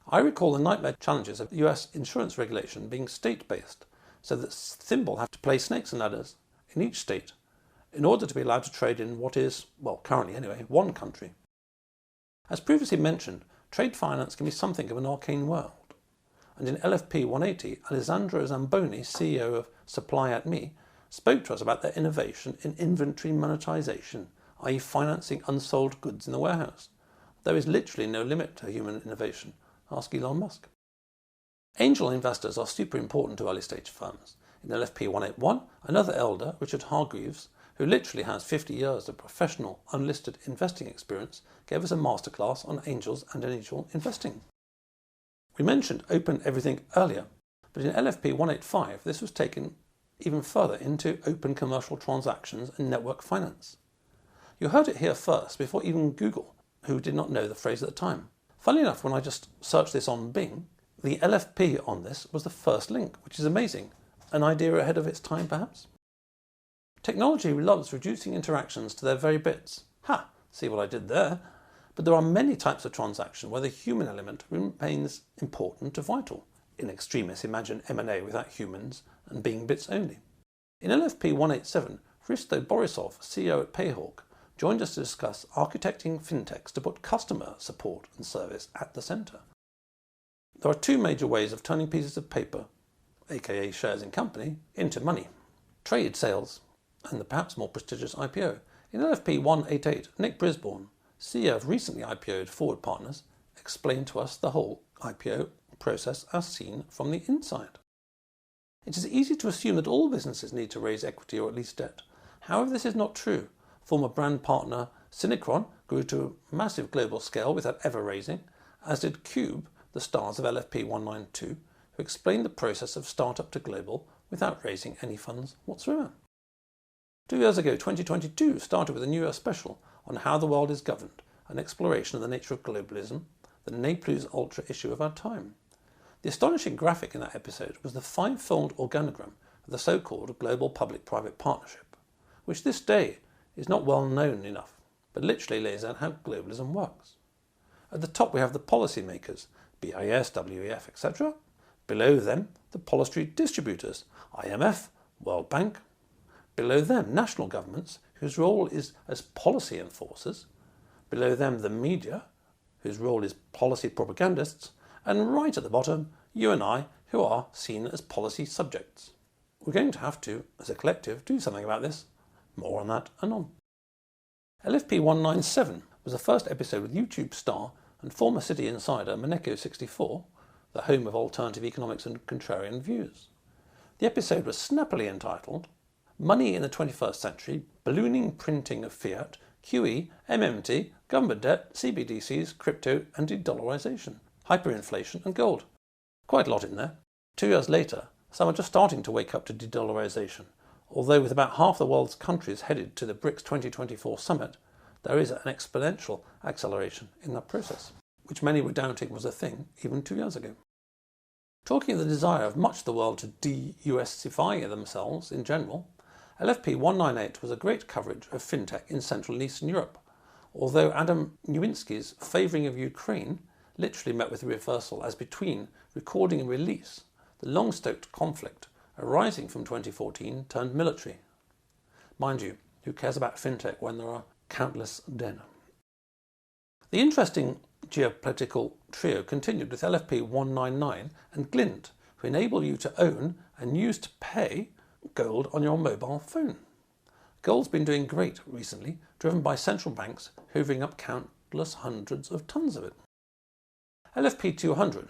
I recall the nightmare challenges of US insurance regulation being state-based, so that Thimble have to play snakes and ladders in each state in order to be allowed to trade in what is, well, currently anyway, one country. As previously mentioned, trade finance can be something of an arcane world. And in LFP 180, Alessandro Zamboni, CEO of Supply at Me, spoke to us about their innovation in inventory monetization, i.e. financing unsold goods in the warehouse. There is literally no limit to human innovation. Ask Elon Musk. Angel investors are super important to early stage firms. In LFP 181, another elder, Richard Hargreaves, who literally has 50 years of professional unlisted investing experience, gave us a masterclass on angels and angel investing. We mentioned open everything earlier, but in LFP 185 this was taken even further into open commercial transactions and network finance. You heard it here first before even Google, who did not know the phrase at the time. Funnily enough, when I just searched this on Bing, the LFP on this was the first link, which is amazing. An idea ahead of its time, perhaps? Technology loves reducing interactions to their very bits. Ha! See what I did there? But there are many types of transaction where the human element remains important to vital. In extremis, imagine M&A without humans and being bits only. In LFP 187, Hristo Borisov, CEO at Payhawk, joined us to discuss architecting fintechs to put customer support and service at the centre. There are two major ways of turning pieces of paper, aka shares in company, into money. Trade sales and the perhaps more prestigious IPO. In LFP 188, Nick Brisbourne, CEO of recently IPO'd Forward Partners, explained to us the whole IPO process as seen from the inside. It is easy to assume that all businesses need to raise equity or at least debt. However, this is not true. Former brand partner Synchron grew to a massive global scale without ever raising, as did Cube, the stars of LFP 192, who explained the process of startup to global without raising any funds whatsoever. 2 years ago, 2022 started with a New Year special on how the world is governed, an exploration of the nature of globalism, the ne plus ultra issue of our time. The astonishing graphic in that episode was the 5-fold organogram of the so-called Global Public-Private Partnership, which this day is not well known enough, but literally lays out how globalism works. At the top we have the policy makers, BIS, WEF, etc. Below them, the policy distributors, IMF, World Bank. Below them, national governments, whose role is as policy enforcers. Below them, the media, whose role is policy propagandists. And right at the bottom, you and I, who are seen as policy subjects. We're going to have to, as a collective, do something about this. More on that anon. LFP 197 was the first episode with YouTube star and former City insider Maneko64, the home of alternative economics and contrarian views. The episode was snappily entitled Money in the 21st Century, Ballooning Printing of Fiat, QE, MMT, Government Debt, CBDCs, Crypto and De-Dollarization, Hyperinflation and Gold. Quite a lot in there. 2 years later, some are just starting to wake up to de-dollarization, although with about half the world's countries headed to the BRICS 2024 summit, there is an exponential acceleration in that process, which many were doubting was a thing even 2 years ago. Talking of the desire of much of the world to de-USify themselves in general, LFP 198 was a great coverage of fintech in Central and Eastern Europe, although Adam Nowinski's favouring of Ukraine literally met with a reversal as between recording and release, the long-stoked conflict arising from 2014 turned military. Mind you, who cares about fintech when there are countless dead? The interesting geopolitical trio continued with LFP 199 and Glint, who enable you to own and use to pay gold on your mobile phone. Gold's been doing great recently, driven by central banks hoovering up countless hundreds of tons of it. LFP 200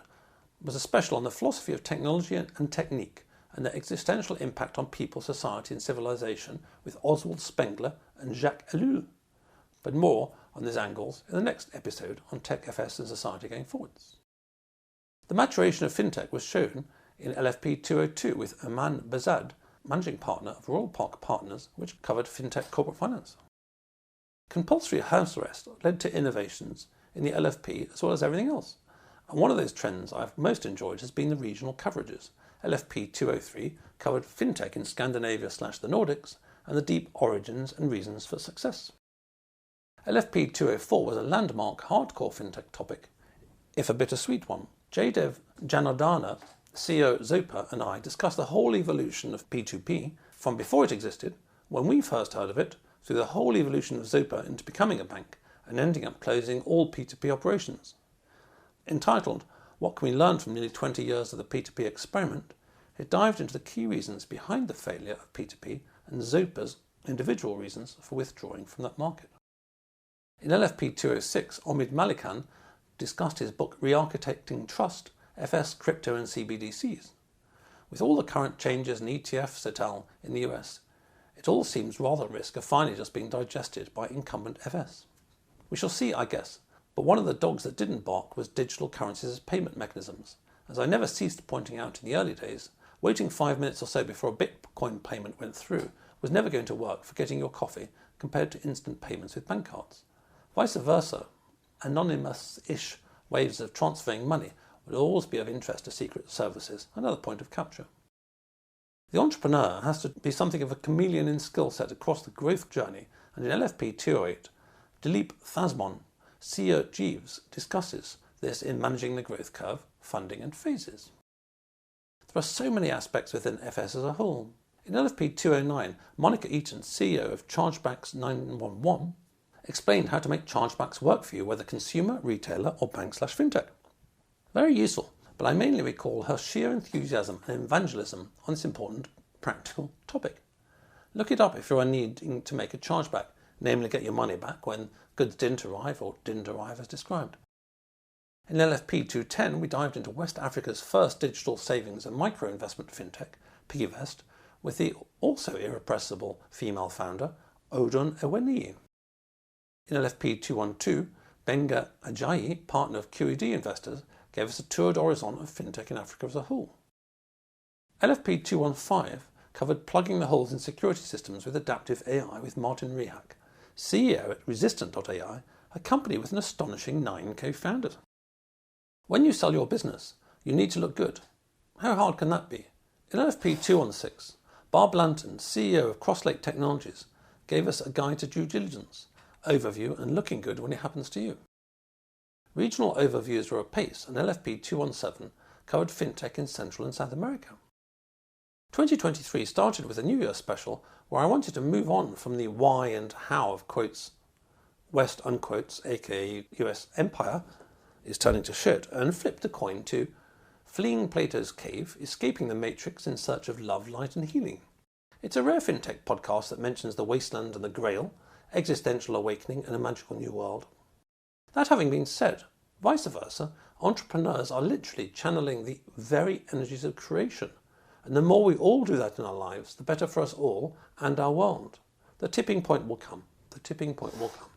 was a special on the philosophy of technology and technique and their existential impact on people, society and civilization with Oswald Spengler and Jacques Ellul. But more on these angles in the next episode on Tech FS and society going forwards. The maturation of fintech was shown in LFP 202 with Aman Bazad, managing partner of Royal Park Partners, which covered fintech corporate finance. Compulsory house arrest led to innovations in the LFP as well as everything else. And one of those trends I've most enjoyed has been the regional coverages. LFP 203 covered fintech in Scandinavia/the Nordics and the deep origins and reasons for success. LFP 204 was a landmark hardcore fintech topic, if a bittersweet one. Jaydev Janardana, CEO at Zopa, and I discussed the whole evolution of P2P from before it existed, when we first heard of it, through the whole evolution of Zopa into becoming a bank and ending up closing all P2P operations. Entitled, What Can We Learn from Nearly 20 Years of the P2P Experiment?, it dived into the key reasons behind the failure of P2P and Zopa's individual reasons for withdrawing from that market. In LFP 206, Omid Malikan discussed his book Re-Architecting Trust, FS, Crypto and CBDCs. With all the current changes in ETFs et al. In the US, it all seems rather at risk of finally just being digested by incumbent FS. We shall see, I guess, but one of the dogs that didn't bark was digital currencies as payment mechanisms. As I never ceased pointing out in the early days, waiting 5 minutes or so before a Bitcoin payment went through was never going to work for getting your coffee compared to instant payments with bank cards. Vice versa, anonymous-ish ways of transferring money would always be of interest to secret services, another point of capture. The entrepreneur has to be something of a chameleon in skill set across the growth journey, and in LFP 208, Dilip Thasmon, CEO at Jeeves, discusses this in managing the growth curve, funding and phases. There are so many aspects within FS as a whole. In LFP 209, Monica Eaton, CEO of Chargebacks 911, explained how to make chargebacks work for you, whether consumer, retailer or bank/fintech. Very useful, but I mainly recall her sheer enthusiasm and evangelism on this important practical topic. Look it up if you are needing to make a chargeback, namely get your money back when goods didn't arrive or didn't arrive as described. In LFP 210, we dived into West Africa's first digital savings and micro-investment fintech, PiggyVest, with the also irrepressible female founder, Odun Eweniyi. In LFP 212, Benga Ajayi, partner of QED Investors, gave us a tour d'horizon of fintech in Africa as a whole. LFP 215 covered plugging the holes in security systems with adaptive AI with Martin Rehak, CEO at Resistant.ai, a company with an astonishing 9 co-founders. When you sell your business, you need to look good. How hard can that be? In LFP 216, Barb Lanton, CEO of Crosslake Technologies, gave us a guide to due diligence, overview and looking good when it happens to you. Regional overviews were apace, and LFP 217 covered fintech in Central and South America. 2023 started with a New Year special where I wanted to move on from the why and how of quotes West unquotes, aka US Empire, is turning to shit, and flipped the coin to fleeing Plato's cave, escaping the matrix in search of love, light and healing. It's a rare fintech podcast that mentions the wasteland and the grail, existential awakening and a magical new world. That having been said, vice versa, entrepreneurs are literally channeling the very energies of creation, and the more we all do that in our lives, the better for us all and our world. The tipping point will come. The tipping point will come.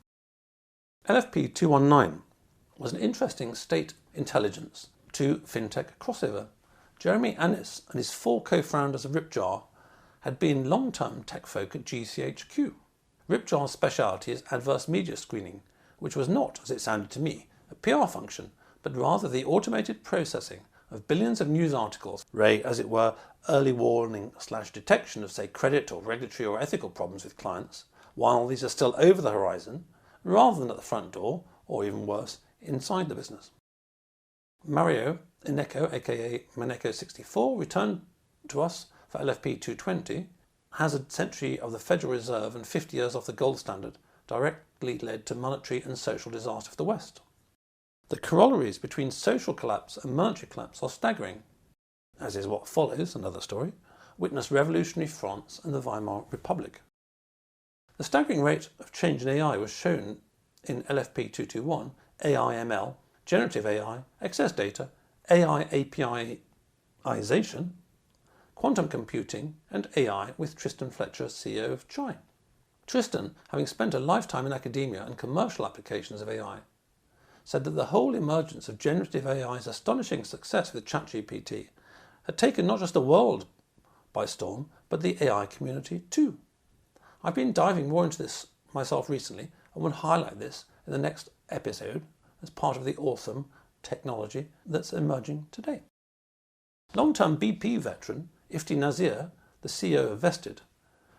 LFP 219 was an interesting state intelligence to fintech crossover. Jeremy Annis and his 4 co-founders of Ripjar had been long-term tech folk at GCHQ. Ripjar's speciality is adverse media screening, which was not, as it sounded to me, a PR function, but rather the automated processing of billions of news articles, as it were, early warning/detection of, say, credit or regulatory or ethical problems with clients, while these are still over the horizon, rather than at the front door, or even worse, inside the business. Mario Ineko, aka Maneko64, returned to us for LFP 220, has a century of the Federal Reserve and 50 years off the gold standard, directly led to monetary and social disaster for the West. The corollaries between social collapse and monetary collapse are staggering, as is what follows, another story, witness revolutionary France and the Weimar Republic. The staggering rate of change in AI was shown in LFP 221, AI/ML, generative AI, excess data, AI APIization, quantum computing, and AI with Tristan Fletcher, CEO of Chai. Tristan, having spent a lifetime in academia and commercial applications of AI, said that the whole emergence of generative AI's astonishing success with ChatGPT had taken not just the world by storm, but the AI community too. I've been diving more into this myself recently and will highlight this in the next episode as part of the awesome technology that's emerging today. Long-term BP veteran Ifti Nazir, the CEO of Vested,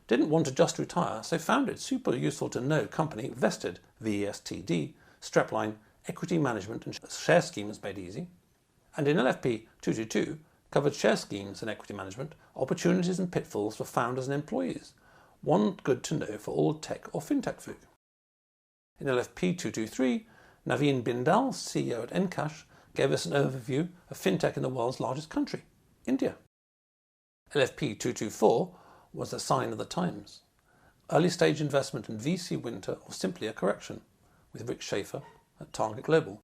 didn't want to just retire, so found it super useful to know company Vested, VESTD, strapline, equity management and share schemes made easy, and in LFP 222 covered share schemes and equity management, opportunities and pitfalls for founders and employees, one good to know for all tech or fintech folk. In LFP 223, Naveen Bindal, CEO at Encash, gave us an overview of fintech in the world's largest country, India. LFP 224 was a sign of the times. Early stage investment in VC winter or simply a correction, with Rick Schaefer at Target Global.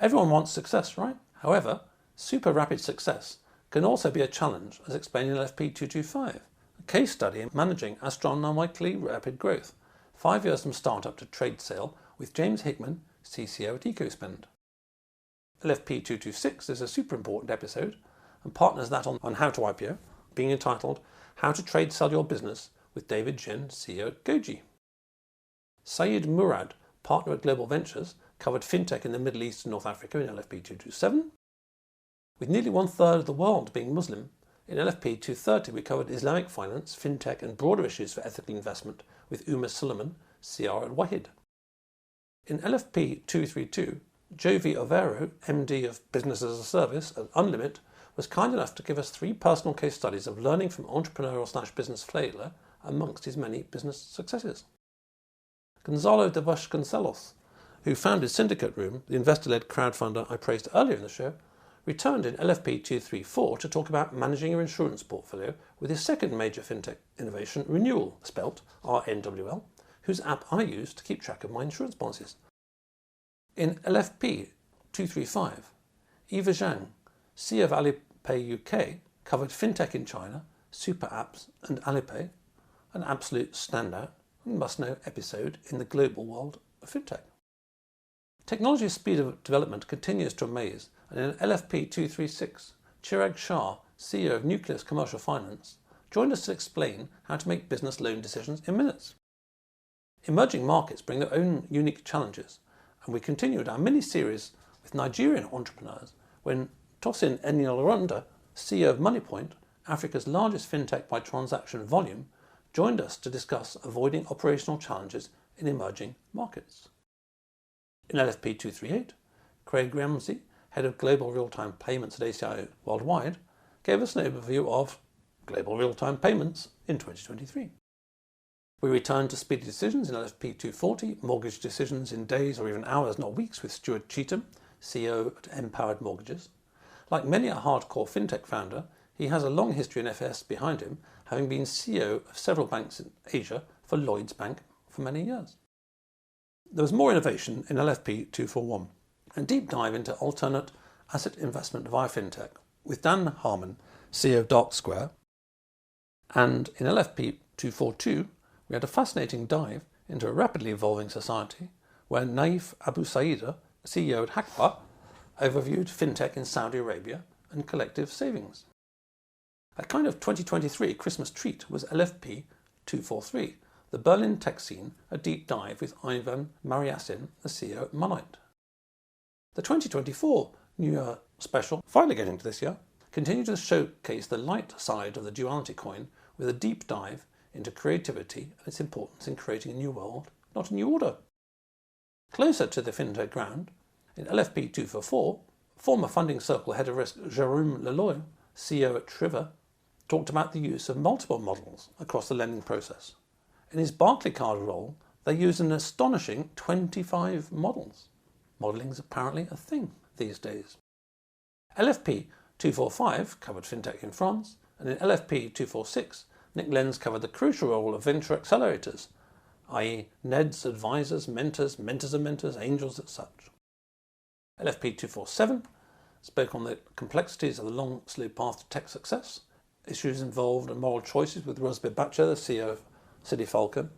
Everyone wants success, right? However, super rapid success can also be a challenge, as explained in LFP 225, a case study in managing astronomically rapid growth, 5 years from startup to trade sale, with James Hickman, CCO at EcoSpend. LFP 226 is a super important episode and partners that on how to IPO, being entitled How to Trade Sell Your Business with David Jin, CEO at Goji. Sayed Murad, partner at Global Ventures, covered fintech in the Middle East and North Africa in LFP 227. With nearly 1/3 of the world being Muslim, In LFP 230 we covered Islamic finance, Fintech and broader issues for ethical investment with Uma Suleiman, CR at Wahid. In LFP 232, Jovi Overo, MD of Business as a Service at Unlimit, was kind enough to give us 3 personal case studies of learning from entrepreneurial/business failure amongst his many business successes. Gonzalo de Vasconcelos, who founded Syndicate Room, the investor-led crowdfunder I praised earlier in the show, returned in LFP 234 to talk about managing your insurance portfolio with his second major fintech innovation, Renewal, spelt RNWL, whose app I use to keep track of my insurance policies. In LFP 235, Eva Zhang, CEO of Alipay UK, covered fintech in China, super apps and Alipay, an absolute standout and must-know episode in the global world of fintech. Technology's speed of development continues to amaze, and in LFP 236, Chirag Shah, CEO of Nucleus Commercial Finance, joined us to explain how to make business loan decisions in minutes. Emerging markets bring their own unique challenges, and we continued our mini-series with Nigerian entrepreneurs when Tosin Enyilarunda, CEO of Moneypoint, Africa's largest fintech by transaction volume, joined us to discuss avoiding operational challenges in emerging markets. In LFP 238, Craig Ramsey, Head of Global Real-Time Payments at ACI Worldwide, gave us an overview of global real-time payments in 2023. We returned to speedy decisions in LFP 240, mortgage decisions in days or even hours, not weeks, with Stuart Cheetham, CEO at Empowered Mortgages. Like many a hardcore fintech founder, he has a long history in FS behind him, having been CEO of several banks in Asia for Lloyds Bank for many years. There was more innovation in LFP 241, a deep dive into alternate asset investment via fintech with Dan Harmon, CEO of Dark Square. And in LFP 242, we had a fascinating dive into a rapidly evolving society where Naif Abu Saida, CEO at Hakba, overviewed fintech in Saudi Arabia and collective savings. A kind of 2023 Christmas treat was LFP 243, the Berlin tech scene, a deep dive with Ivan Mariasin, the CEO at Monite. The 2024 New Year special, finally getting to this year, continued to showcase the light side of the duality coin with a deep dive into creativity and its importance in creating a new world, not a new order. Closer to the fintech ground, in LFP 244, former Funding Circle head of risk Jérôme Leloy, CEO at Triver, talked about the use of multiple models across the lending process. In his Barclaycard role, they used an astonishing 25 models. Modelling is apparently a thing these days. LFP 245 covered fintech in France, and in LFP 246, Nick Lenz covered the crucial role of venture accelerators, i.e. NEDs, advisors, mentors of mentors, angels as such. LFP 247 spoke on the complexities of the long, slow path to tech success, issues involved and moral choices with Rosbeh Batcher, the CEO of City Falcon.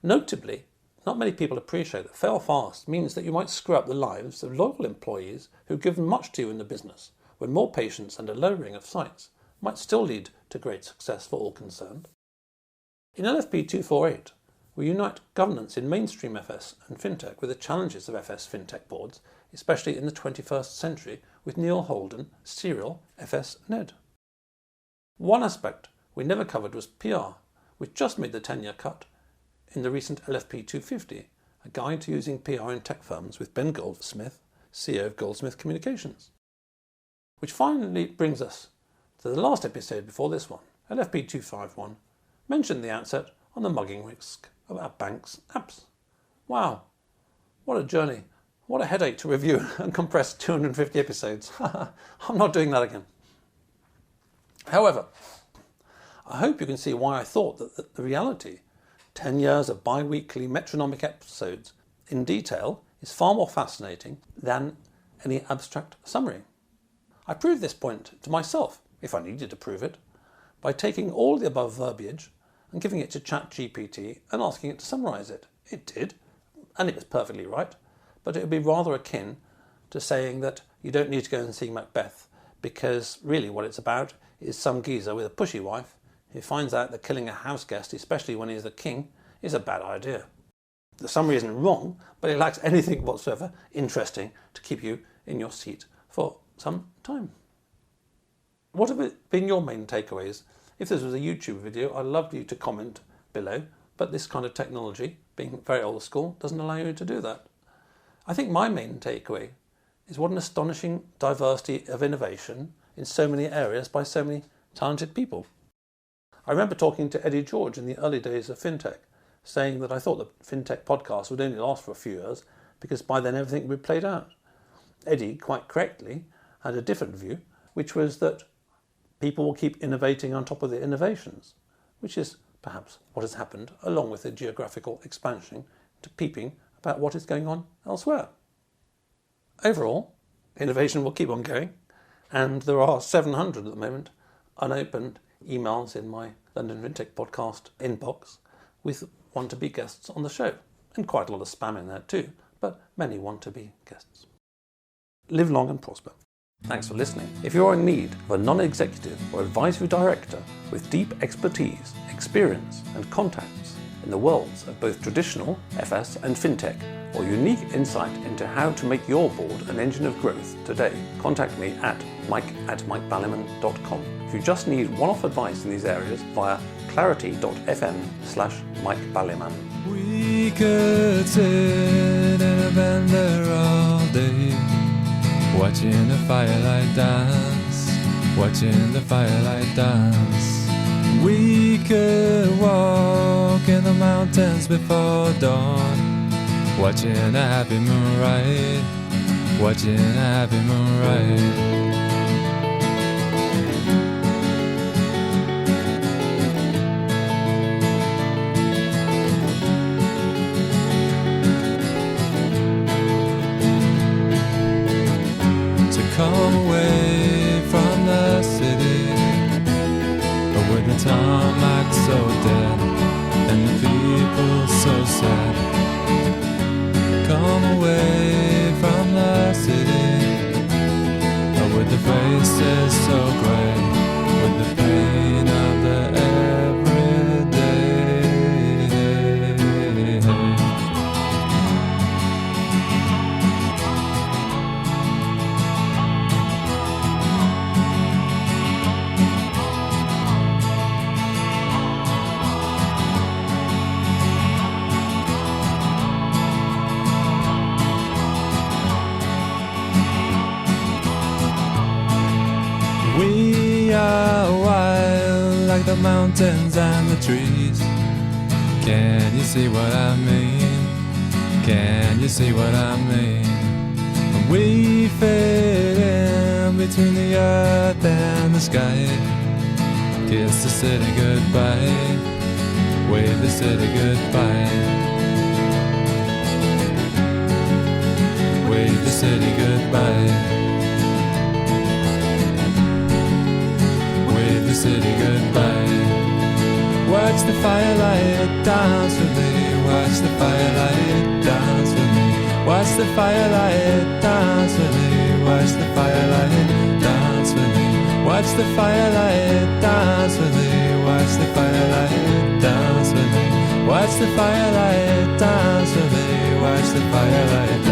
Notably, not many people appreciate that fail fast means that you might screw up the lives of loyal employees who've given much to you in the business, when more patience and a lowering of sights might still lead to great success for all concerned. In LFP 248, we unite governance in mainstream FS and fintech with the challenges of FS fintech boards, especially in the 21st century, with Neil Holden, serial FS NED. One aspect we never covered was PR, which just made the 10-year cut in the recent LFP 250, a guide to using PR in tech firms with Ben Goldsmith, CEO of Goldsmith Communications. Which finally brings us to the last episode before this one, LFP 251, mentioned the outset on the mugging risk of our bank's apps. Wow, what a journey, what a headache to review and compress 250 episodes. I'm not doing that again. However, I hope you can see why I thought that the reality, 10 years of bi-weekly metronomic episodes in detail, is far more fascinating than any abstract summary. I proved this point to myself, if I needed to prove it, by taking all the above verbiage and giving it to ChatGPT and asking it to summarise it. It did, and it was perfectly right, but it would be rather akin to saying that you don't need to go and see Macbeth, because really what it's about is some geezer with a pushy wife who finds out that killing a house guest, especially when he's the king, is a bad idea. The summary isn't wrong, but it lacks anything whatsoever interesting to keep you in your seat for some time. What have been your main takeaways? If this was a YouTube video, I'd love you to comment below, but this kind of technology, being very old school, doesn't allow you to do that. I think my main takeaway is what an astonishing diversity of innovation in so many areas by so many talented people. I remember talking to Eddie George in the early days of Fintech, saying that I thought the Fintech podcast would only last for a few years because by then everything would be played out. Eddie, quite correctly, had a different view, which was that people will keep innovating on top of the innovations, which is perhaps what has happened along with the geographical expansion to peeping about what is going on elsewhere. Overall, innovation will keep on going, and there are 700 at the moment unopened emails in my London Fintech podcast inbox with want-to-be guests on the show, and quite a lot of spam in there too, but many want-to-be guests. Live long and prosper. Thanks for listening. If you're in need of a non-executive or advisory director with deep expertise, experience and contacts in the worlds of both traditional FS and FinTech, or unique insight into how to make your board an engine of growth today, contact me at mike@mikeballiman.com. If you just need one-off advice in these areas via clarity.fm/mikeballiman. We could sit in a bender all day, watching the firelight dance, watching the firelight dance. We could walk in the mountains before dawn, watching a happy moon ride, watching a happy moon ride. Come away from the city, with the tarmac so dead and the people so sad. Come away from the city, with the faces so grey, with the pain of the everyday. We are wild like the mountains and the trees. Can you see what I mean? Can you see what I mean? We fit in between the earth and the sky. Kiss the city goodbye, wave the city goodbye, wave the city goodbye. The city goodbye. Watch the firelight dance with me. Watch the firelight dance with me. Watch the firelight dance with me. Watch the firelight dance with me. Watch the firelight dance with me. Watch the firelight dance with me. Watch the firelight dance with me. Watch the firelight.